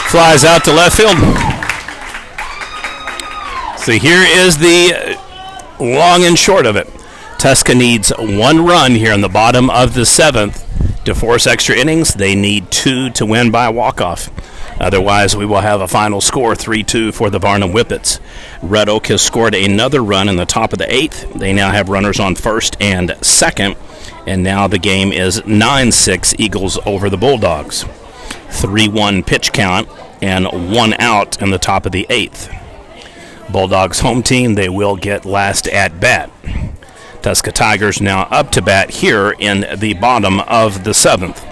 Speaker 1: Flies out to left field. So here is the long and short of it. Tushka needs 1 run here in the bottom of the 7th to force extra innings. They need 2 to win by walk-off. Otherwise, we will have a final score 3-2 for the Varnum Whippets. Red Oak has scored another run in the top of the 8th. They now have runners on first and second, and now the game is 9-6 Eagles over the Bulldogs. 3-1 pitch count and 1 out in the top of the 8th. Bulldogs home team, they will get last at bat. Tushka Tigers now up to bat here in the bottom of the 7th.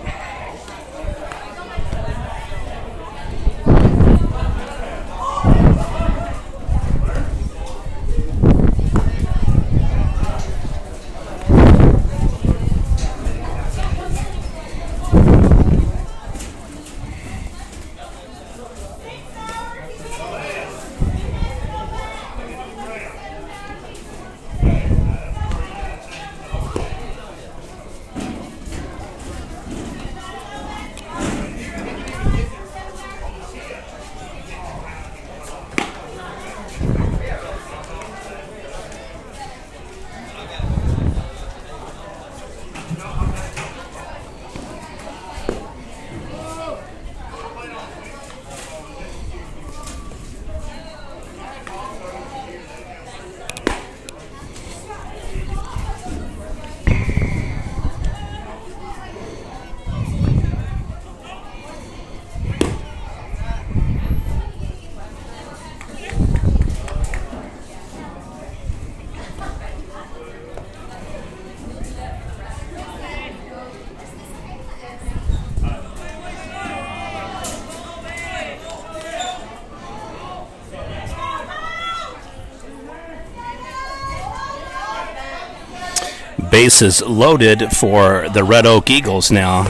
Speaker 1: Bases loaded for the Red Oak Eagles now.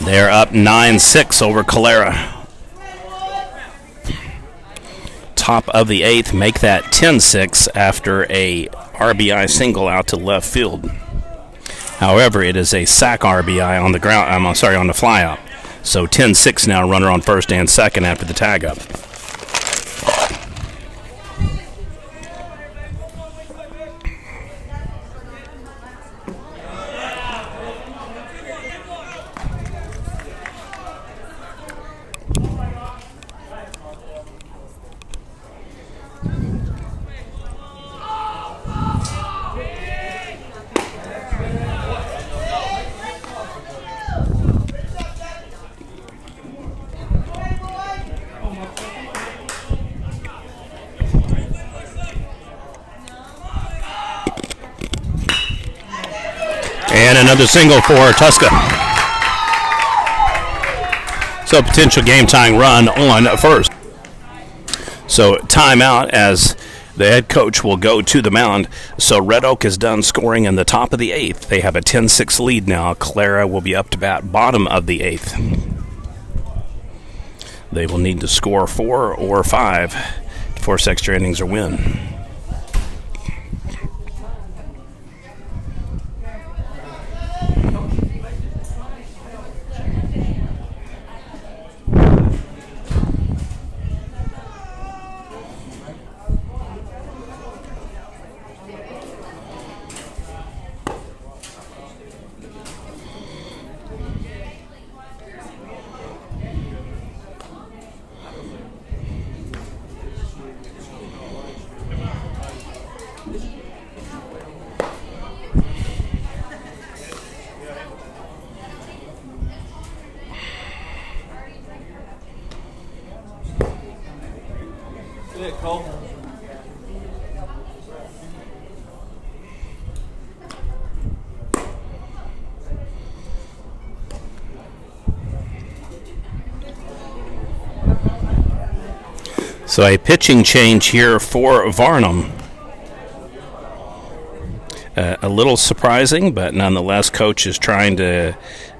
Speaker 1: They're up 9-6 over Calera. Top of the 8th, make that 10-6 after a RBI single out to left field. However, it is a sac RBI on the ground. on the flyout. So 10-6 now, runner on first and second after the tag up. And another single for Tushka. So potential game-tying run on first. So timeout as the head coach will go to the mound. So Red Oak is done scoring in the top of the 8th. They have a 10-6 lead now. Calera will be up to bat bottom of the 8th. They will need to score 4 or 5 to force extra innings or win. So a pitching change here for Varnum. A little surprising, but nonetheless, coach is trying to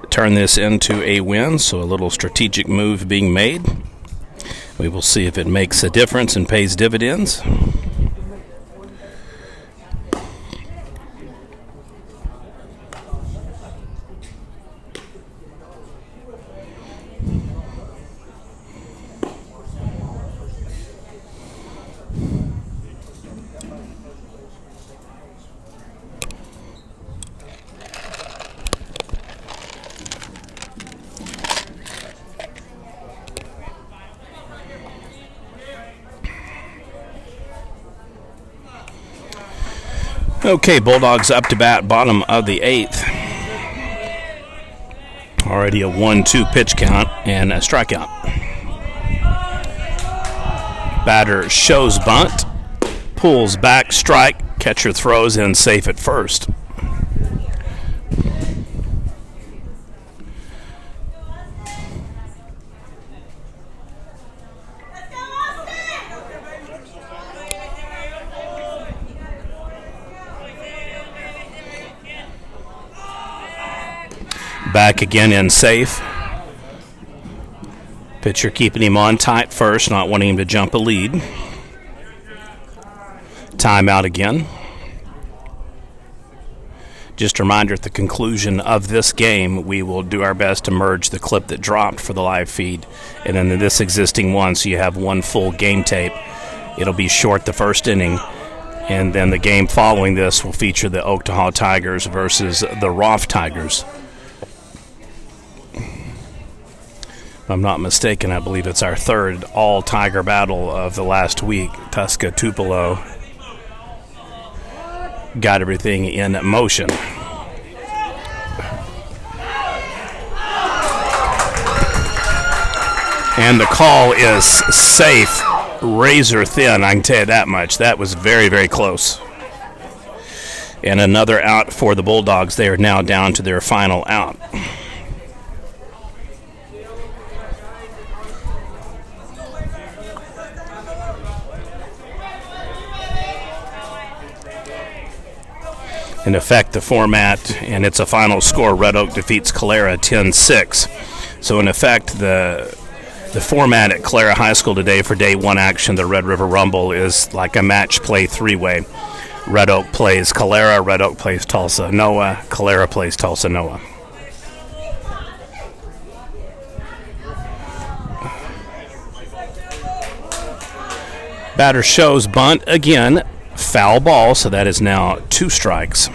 Speaker 1: turn this into a win, so a little strategic move being made. We will see if it makes a difference and pays dividends. Okay, Bulldogs up to bat, bottom of the 8th. Already a 1-2 pitch count and a strikeout. Batter shows bunt, pulls back, strike, catcher throws in safe at first. Back again in safe. Pitcher keeping him on tight first, not wanting him to jump a lead. Timeout again. Just a reminder, at the conclusion of this game, we will do our best to merge the clip that dropped for the live feed and then this existing one, so you have one full game tape. It'll be short the first inning, and then the game following this will feature the Oklahoma Tigers versus the Roth Tigers. If I'm not mistaken, I believe it's our third all-Tiger battle of the last week. Tushka, Tupelo got everything in motion. And the call is safe, razor thin, I can tell you that much. That was very, very close. And another out for the Bulldogs. They are now down to their final out. In effect, the format, and it's a final score, Red Oak defeats Calera 10-6. So in effect, the format at Calera High School today for day one action, the Red River Rumble, is like a match play three-way. Red Oak plays Calera, Red Oak plays Tulsa Noah, Calera plays Tulsa Noah. Batter shows bunt again. Foul ball, so that is now 2 strikes.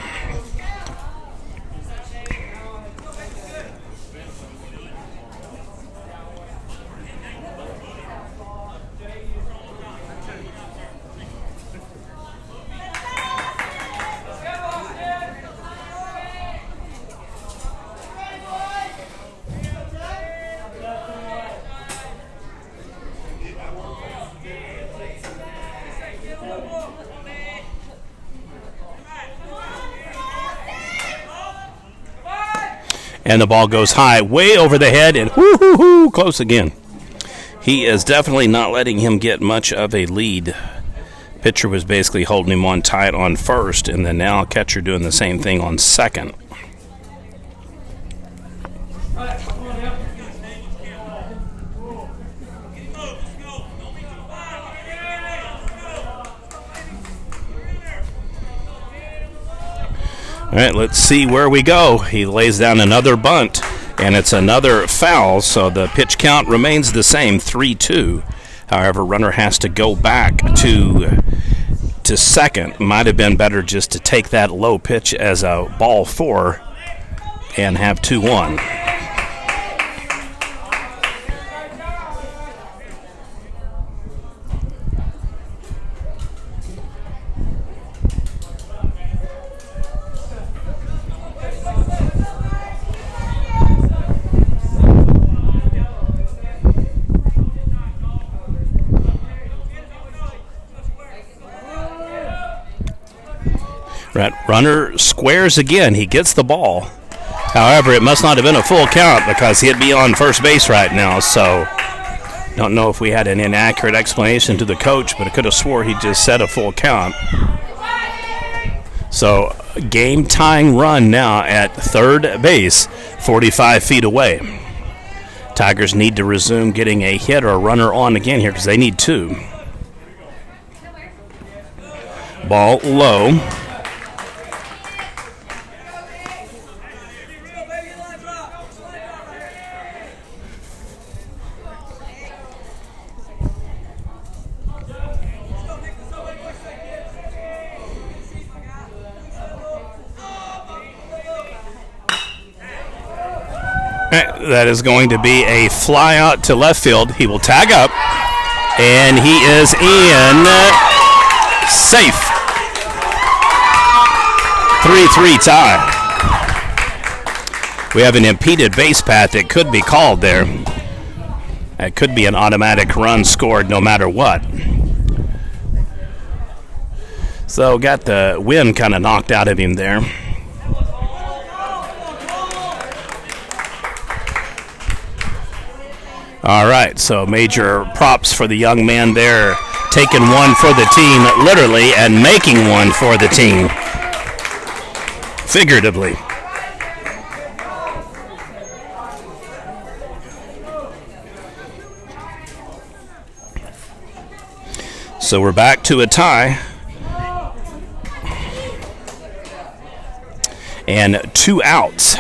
Speaker 1: And the ball goes high, way over the head, and whoo-hoo-hoo, close again. He is definitely not letting him get much of a lead. Pitcher was basically holding him on tight on first, and then now catcher doing the same thing on second. All right, let's see where we go. He lays down another bunt, and it's another foul, so the pitch count remains the same, 3-2. However, runner has to go back to second. Might have been better just to take that low pitch as a ball 4 and have 2-1. Runner squares again. He gets the ball. However, it must not have been a full count because he'd be on first base right now. So, don't know if we had an inaccurate explanation to the coach, but I could have swore he just said a full count. So, game-tying run now at third base, 45 feet away. Tigers need to resume getting a hit or a runner on again here because they need 2. Ball low. That is going to be a fly out to left field. He will tag up, and he is in safe. 3-3 tie. We have an impeded base path that could be called there. That could be an automatic run scored no matter what. So got the wind kind of knocked out of him there. All right, so major props for the young man there, taking one for the team literally and making one for the team figuratively. So we're back to a tie. And 2 outs.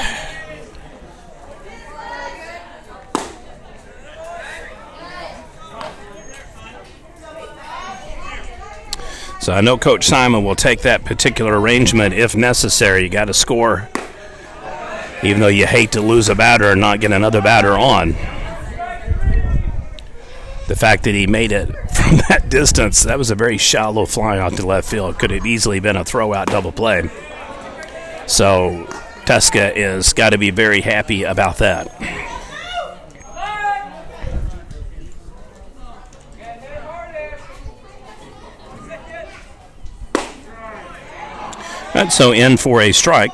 Speaker 1: So I know Coach Simon will take that particular arrangement if necessary. You got to score, even though you hate to lose a batter and not get another batter on. The fact that he made it from that distance, that was a very shallow fly out to left field. Could have easily been a throw-out double play. So Tushka is got to be very happy about that. And so in for a strike.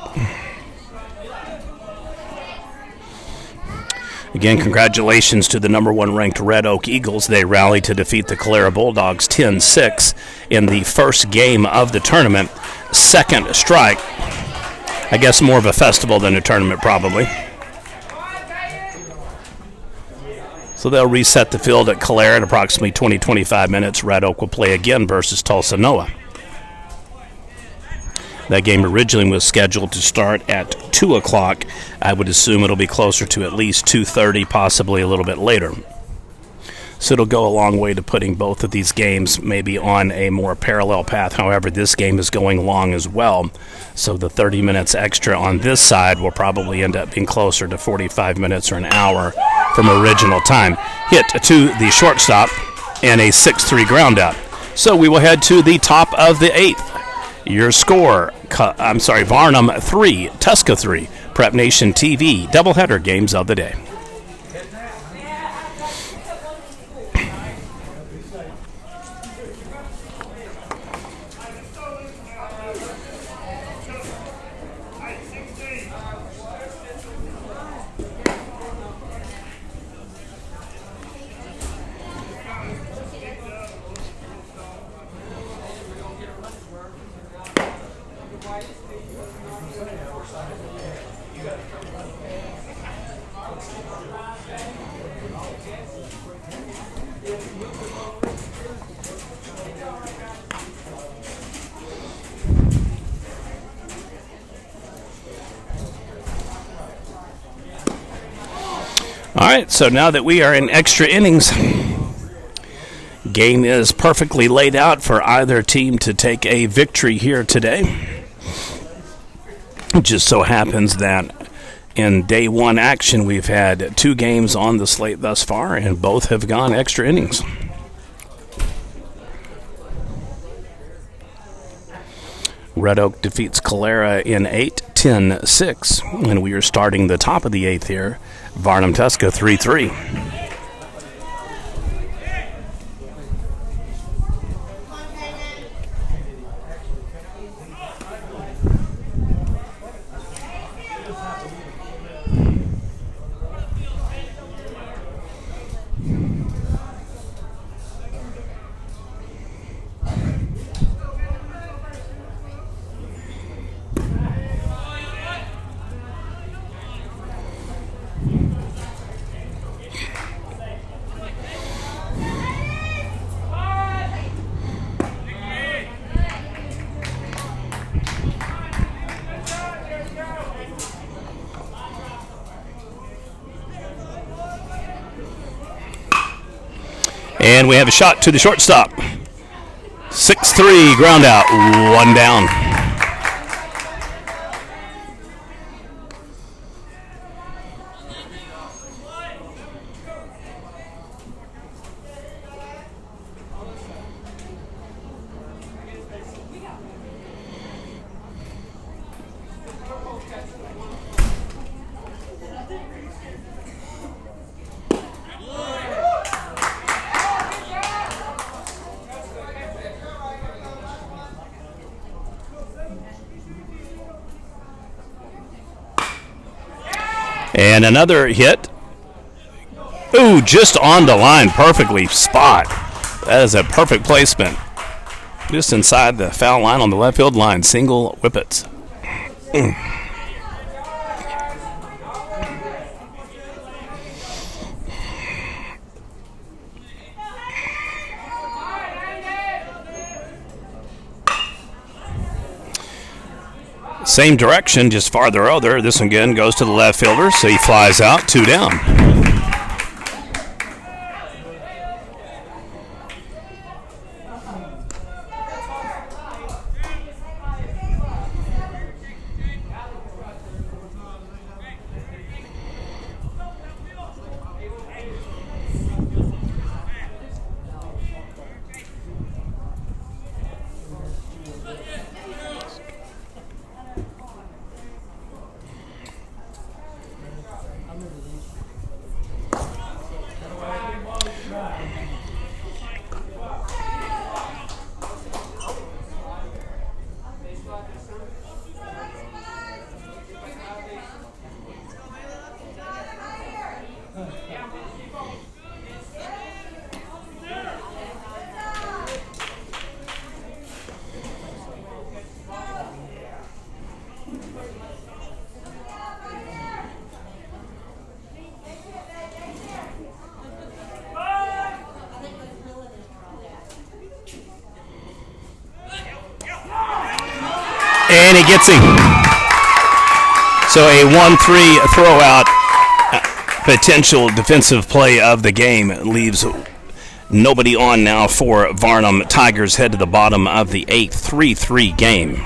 Speaker 1: Again, congratulations to the number 1 ranked Red Oak Eagles. They rallied to defeat the Calera Bulldogs 10-6 in the first game of the tournament. Second strike. I guess more of a festival than a tournament, probably. So they'll reset the field at Calera in approximately 20-25 minutes. Red Oak will play again versus Tulsa Noah. That game originally was scheduled to start at 2 o'clock. I would assume it'll be closer to at least 2:30, possibly a little bit later. So it'll go a long way to putting both of these games maybe on a more parallel path. However, this game is going long as well. So the 30 minutes extra on this side will probably end up being closer to 45 minutes or an hour from original time. Hit to the shortstop and a 6-3 ground out. So we will head to the top of the 8th. Your score, Varnum 3, Tushka 3, Prep Nation TV, doubleheader games of the day. All right, so now that we are in extra innings, game is perfectly laid out for either team to take a victory here today. It just so happens that in day 1 action, we've had 2 games on the slate thus far, and both have gone extra innings. Red Oak defeats Calera in 8, 10-6, and we are starting the top of the 8th here. Varnum Tushka 3-3. And we have a shot to the shortstop. 6-3 ground out, 1 down. And another hit. Ooh, just on the line, perfectly spot. That is a perfect placement. Just inside the foul line on the left field line. Single Whippets. Same direction, just farther over. This one again goes to the left fielder, so he flies out, 2 down. And he gets him. So a 1-3 throw out, potential defensive play of the game, leaves nobody on now for Varnum. Tigers head to the bottom of the 8th, 3-3 game.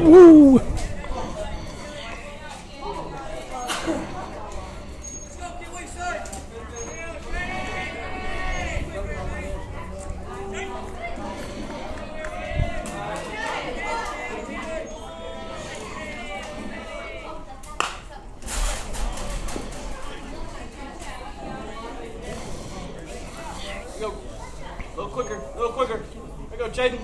Speaker 1: Woo!
Speaker 4: Go. A little quicker. A little quicker. There you go, Jaden.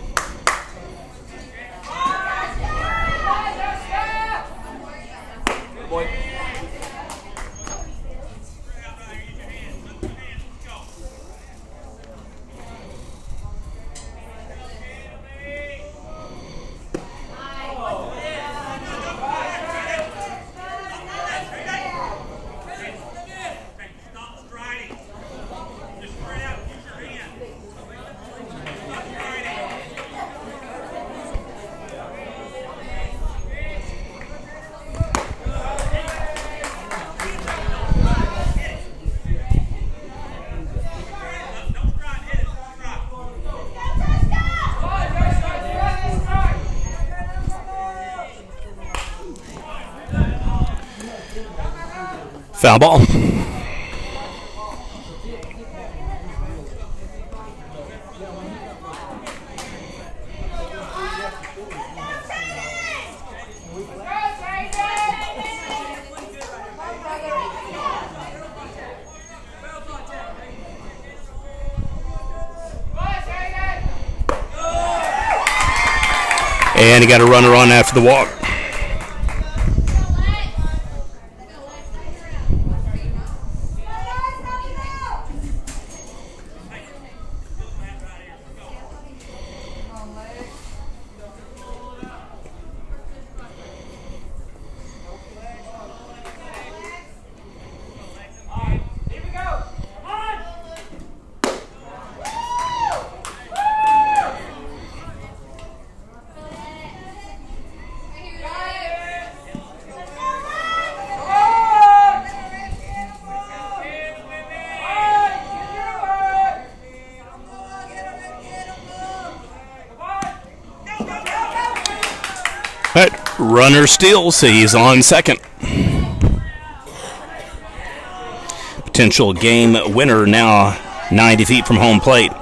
Speaker 4: Good boy.
Speaker 1: Foul ball. And he got a runner on after the walk. But runner steals, so he's on second. Potential game winner now 90 feet from home plate.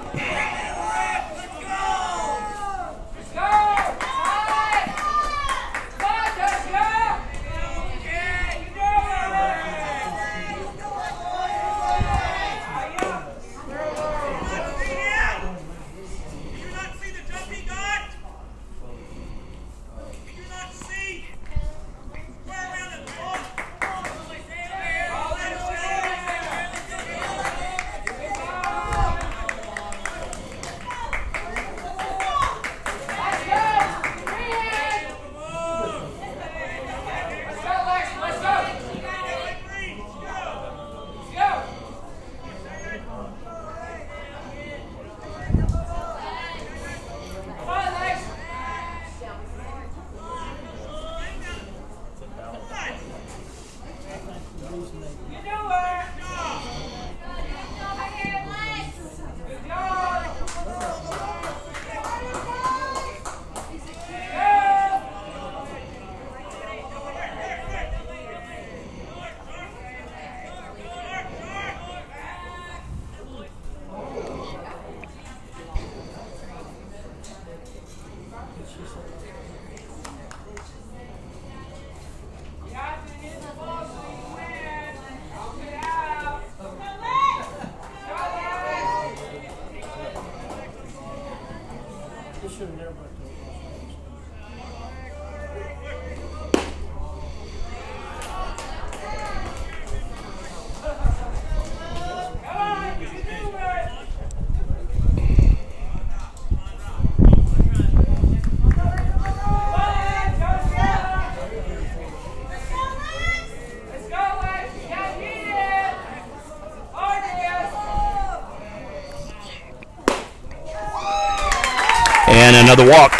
Speaker 1: And another walk.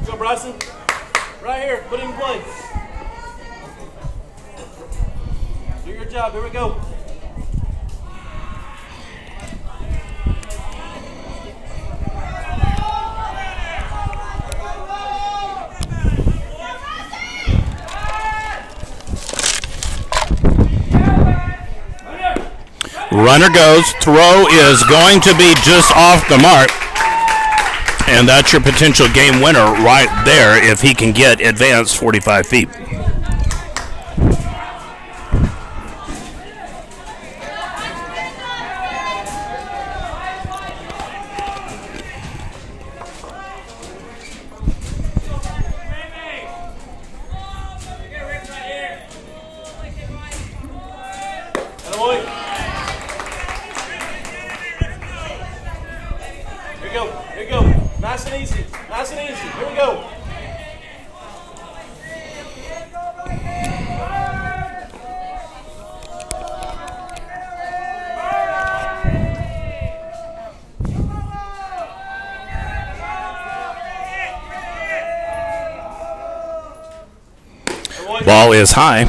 Speaker 4: Go, Bryson. Right here. Put it in place. Do your job. Here we go.
Speaker 1: Runner goes. Throw is going to be just off the mark. And that's your potential game winner right there if he can get advanced 45 feet.
Speaker 4: Here we go. Nice and easy. Nice and easy. Here we go.
Speaker 1: Ball is high.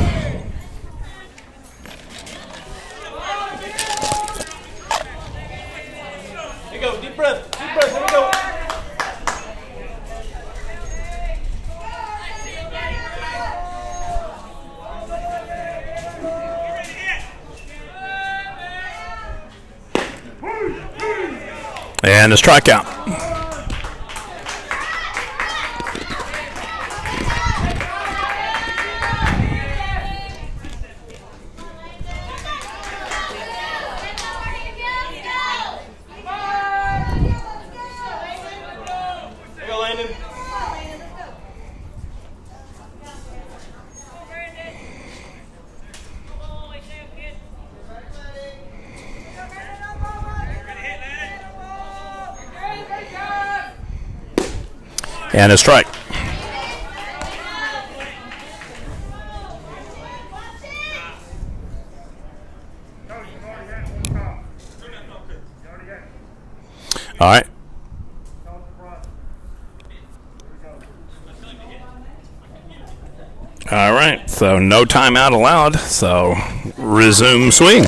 Speaker 4: Here we go. Deep breath. Deep breath. Here we go.
Speaker 1: And a strikeout.
Speaker 4: Here we go, Landon.
Speaker 1: And a strike. All right. All right. So no timeout allowed. So resume swing.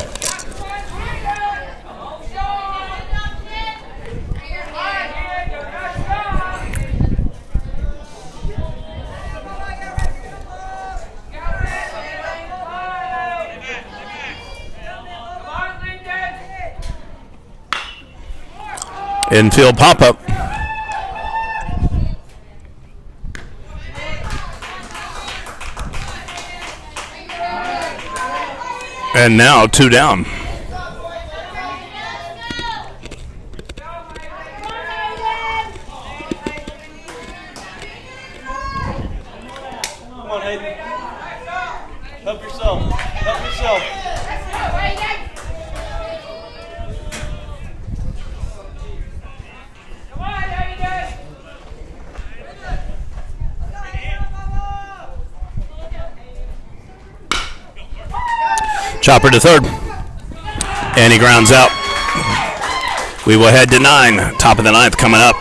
Speaker 1: Infield pop-up. And now 2 down.
Speaker 4: Come on, Hayden. Help yourself. Help yourself.
Speaker 1: Chopper to third. And he grounds out. We will head to 9. Top of the 9th coming up.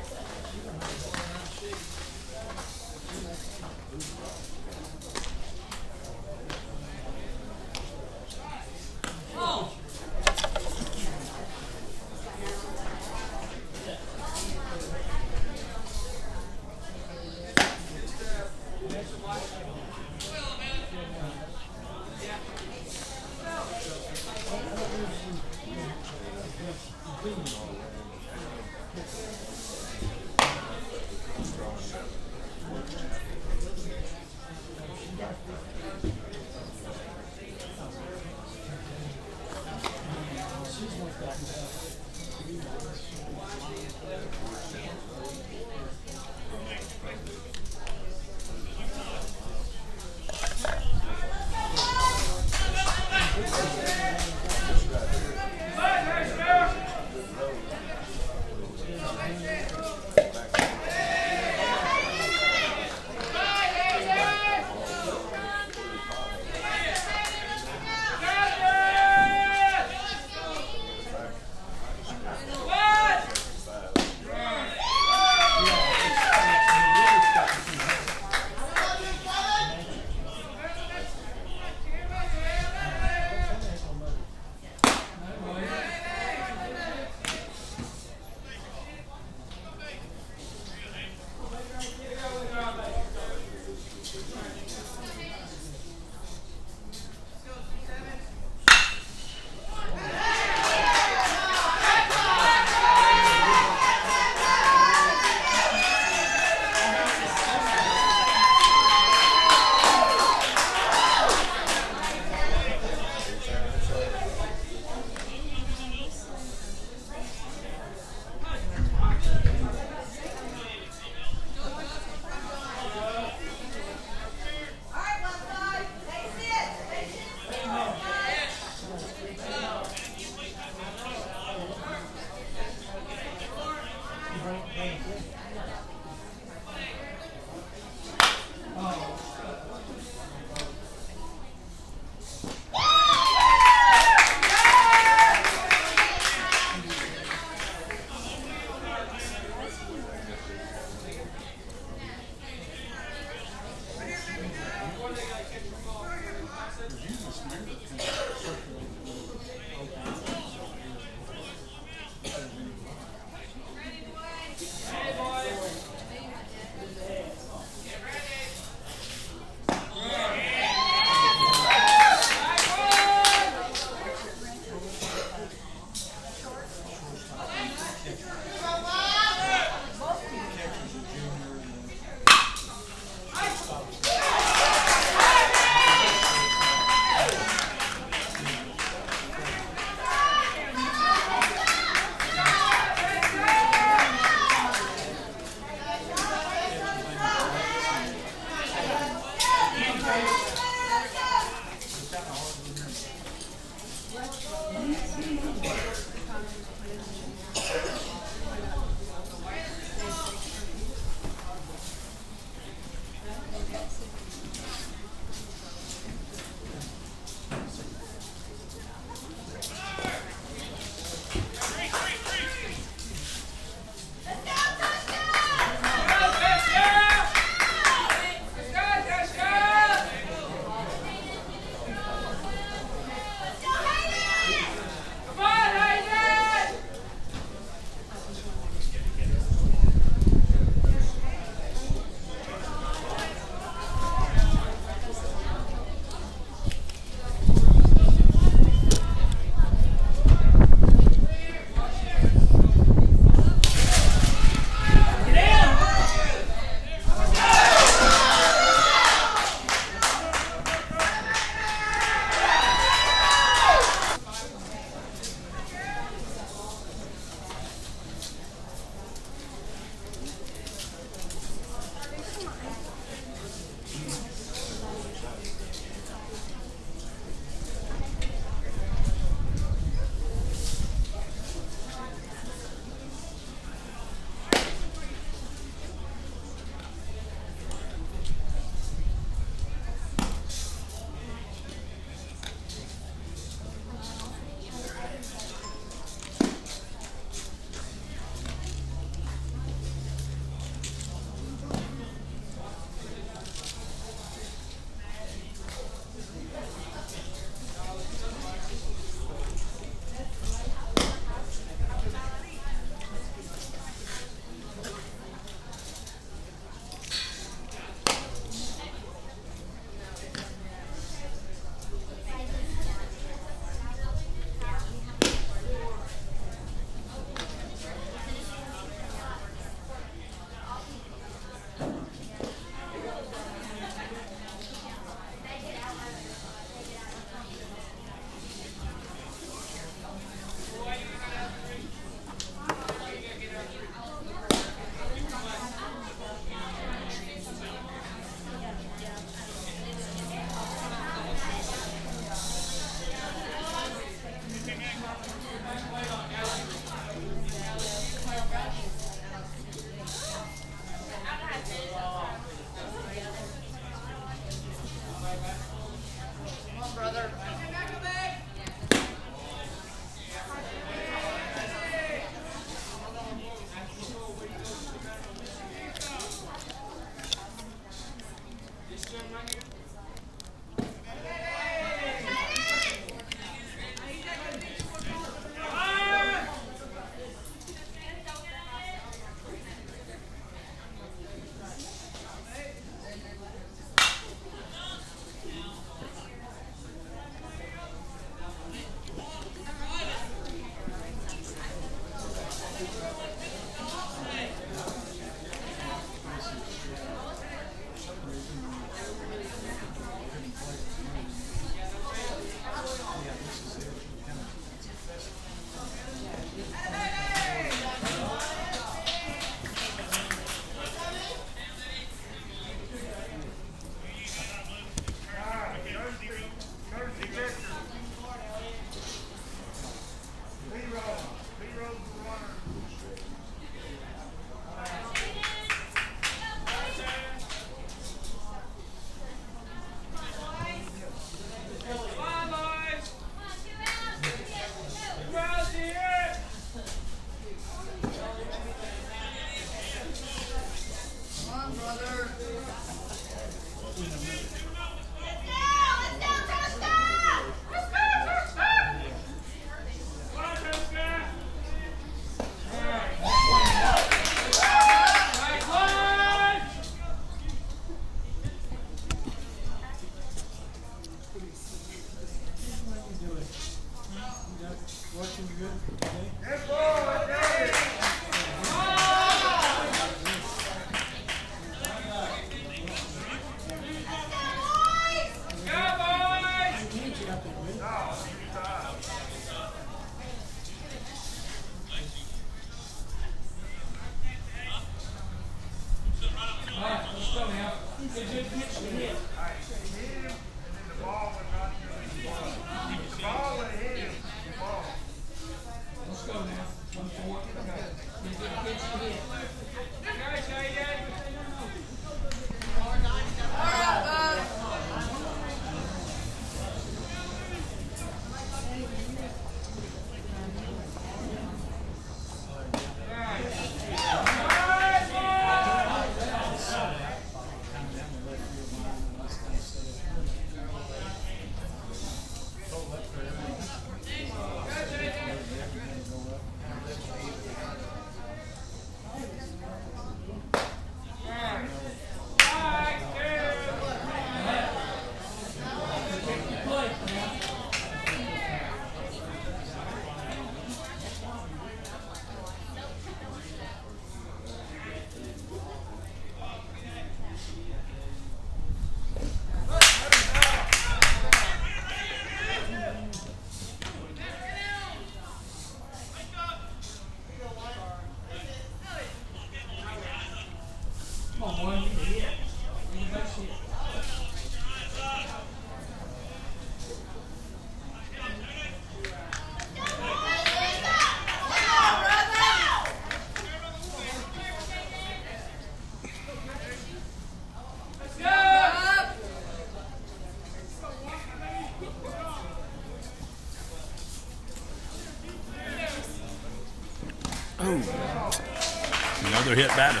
Speaker 1: Another hit batter.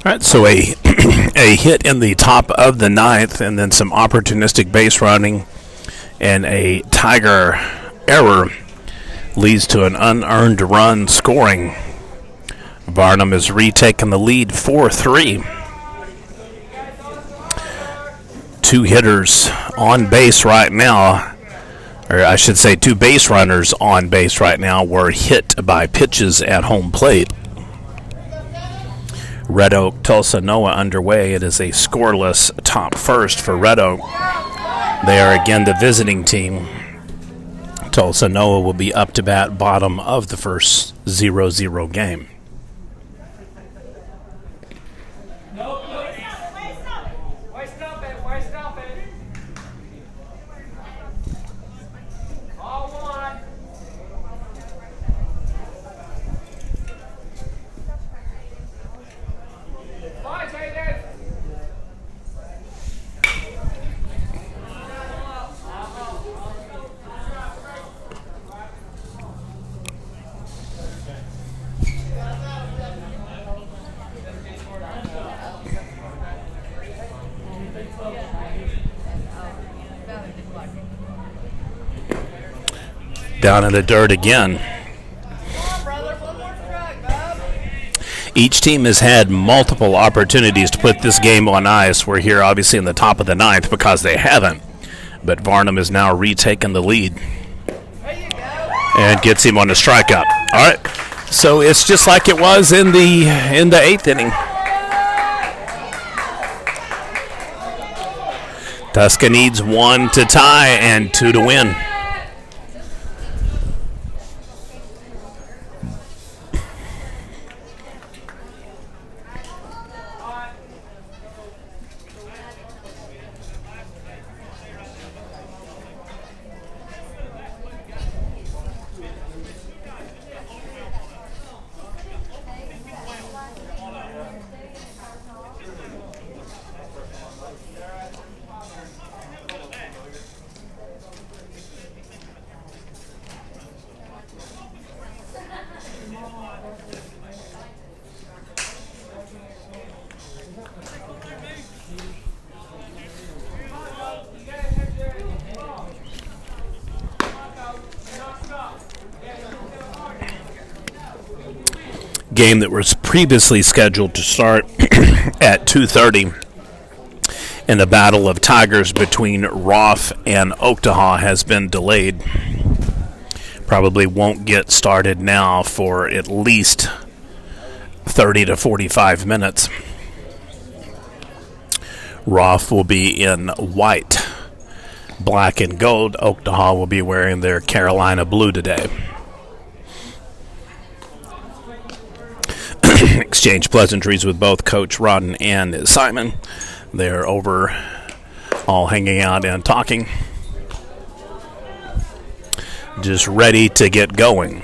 Speaker 1: All right, so a a hit in the top of the ninth, and then some opportunistic base running, and a Tiger error leads to an unearned run scoring. Varnum has retaken the lead 4-3. Two hitters on base right now, or I should say two base runners on base right now, were hit by pitches at home plate. Red Oak Tulsa Noah underway. It is a scoreless top first for Red Oak. They are again the visiting team. Tulsa Noah will be up to bat bottom of the first 0-0 game. Down in the dirt again. Each team has had multiple opportunities to put this game on ice. We're here obviously in the top of the ninth because they haven't. But Varnum has now retaken the lead. And gets him on a strikeout. All right. So it's just like it was in the eighth inning. Tushka needs one to tie and two to win. Game that was previously scheduled to start at 2:30 in the Battle of Tigers between Roth and Oktaha has been delayed. Probably won't get started now for at least 30 to 45 minutes. Roth will be in white, black, and gold. Oktaha will be wearing their Carolina blue today. Exchange pleasantries with both Coach Rodden and Simon. They're over all hanging out and talking. Just ready to get going.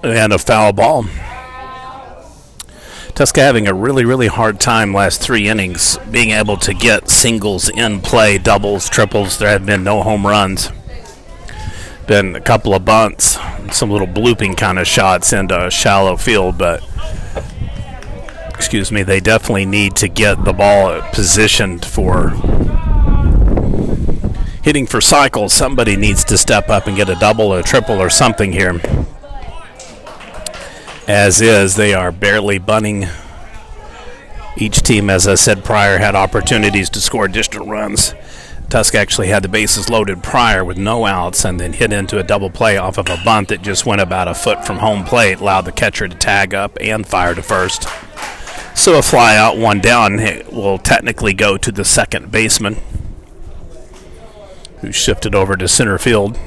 Speaker 1: And a foul ball. Tushka having a really, really hard time last 3 innings being able to get singles in play, doubles, triples. There have been no home runs. Been a couple of bunts, some little blooping kind of shots into a shallow field, but they definitely need to get the ball positioned for hitting for cycles. Somebody needs to step up and get a double or a triple or something here. As is, they are barely bunting. Each team, as I said prior, had opportunities to score additional runs. Tushka actually had the bases loaded prior with no outs and then hit into a double play off of a bunt that just went about a foot from home plate, allowed the catcher to tag up and fire to first. So a fly out, 1 down, will technically go to the second baseman, who shifted over to center field.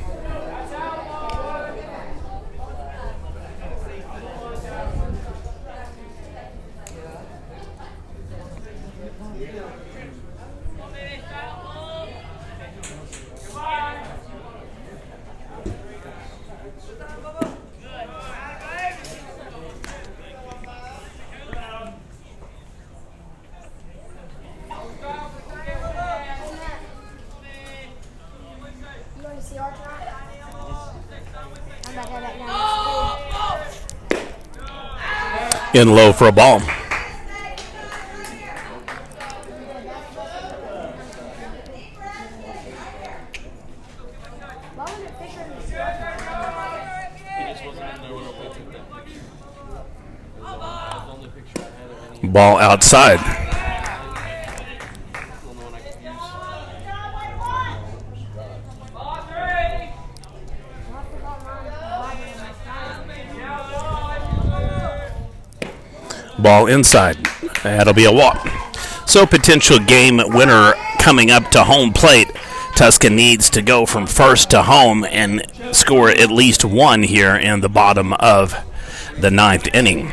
Speaker 1: In low for a ball. Ball outside. Ball inside. That'll be a walk. So potential game winner coming up to home plate. Tushka needs to go from first to home and score at least 1 here in the bottom of the 9th inning.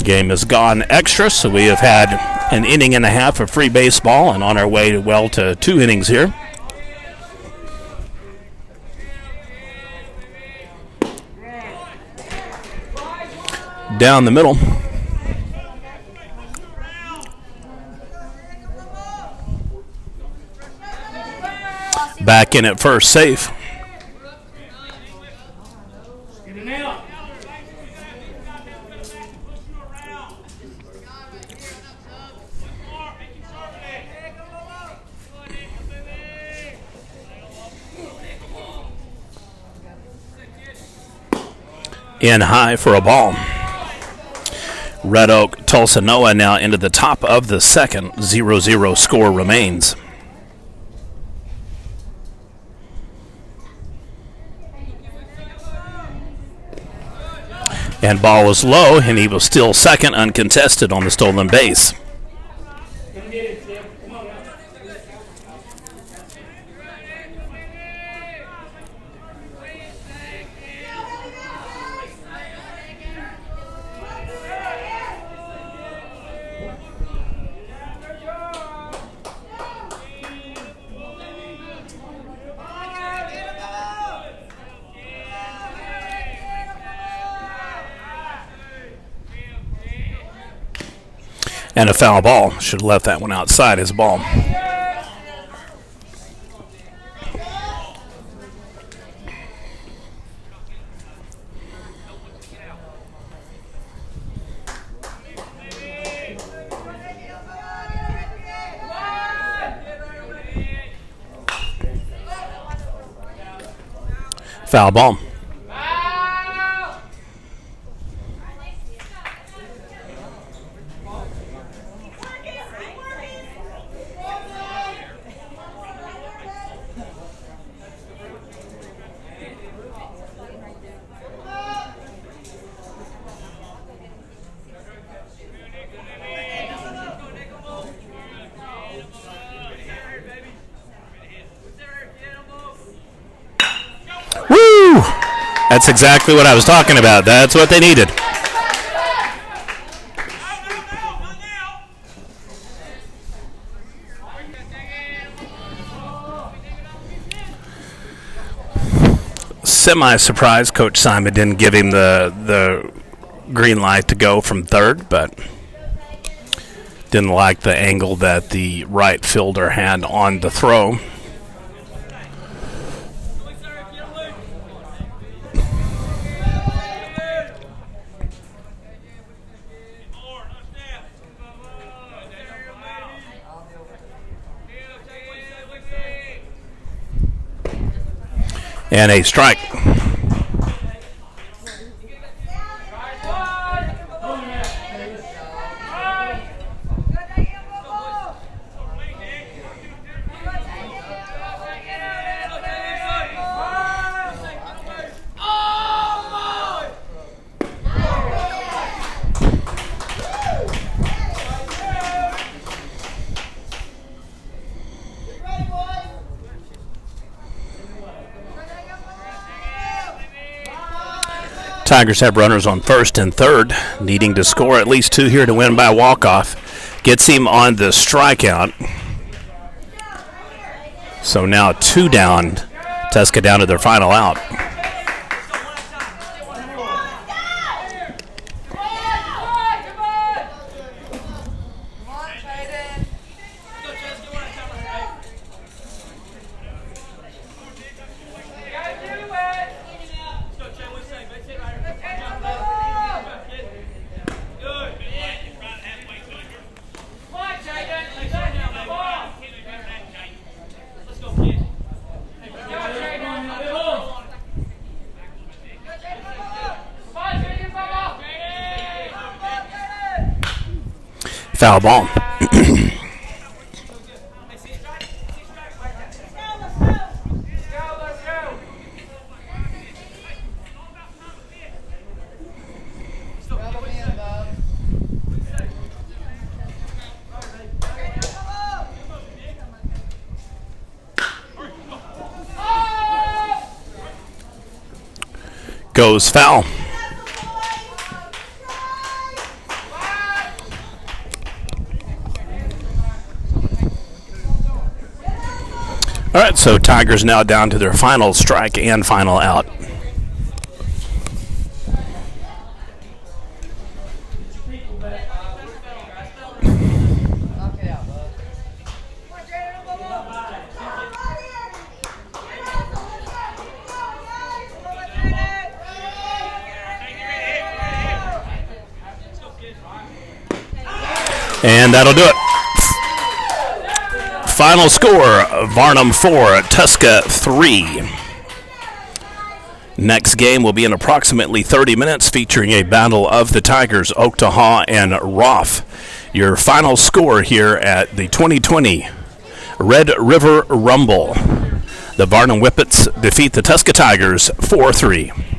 Speaker 1: Game has gone extra, so we have had an inning and a half of free baseball and on our way to 2 innings here. Down the middle. Back in at first, safe. In high for a ball. Red Oak Tulsa Noah now into the top of the second. 0-0 score remains. And ball was low, and he was still second uncontested on the stolen base. And a foul ball. Should have left that one outside as a ball. Foul ball. Woo! That's exactly what I was talking about. That's what they needed. Semi-surprised Coach Simon didn't give him the green light to go from third, but didn't like the angle that the right fielder had on the throw. And a strike. Tigers have runners on first and third, needing to score at least 2 here to win by walk-off. Gets him on the strikeout. So now 2 down. Tushka down to their final out. Foul ball. Goes foul. All right, so Tigers now down to their final strike and final out. And that'll do it. Final score, Varnum 4, Tushka 3. Next game will be in approximately 30 minutes, featuring a battle of the Tigers, Oktaha and Roth. Your final score here at the 2020 Red River Rumble. The Varnum Whippets defeat the Tushka Tigers 4-3.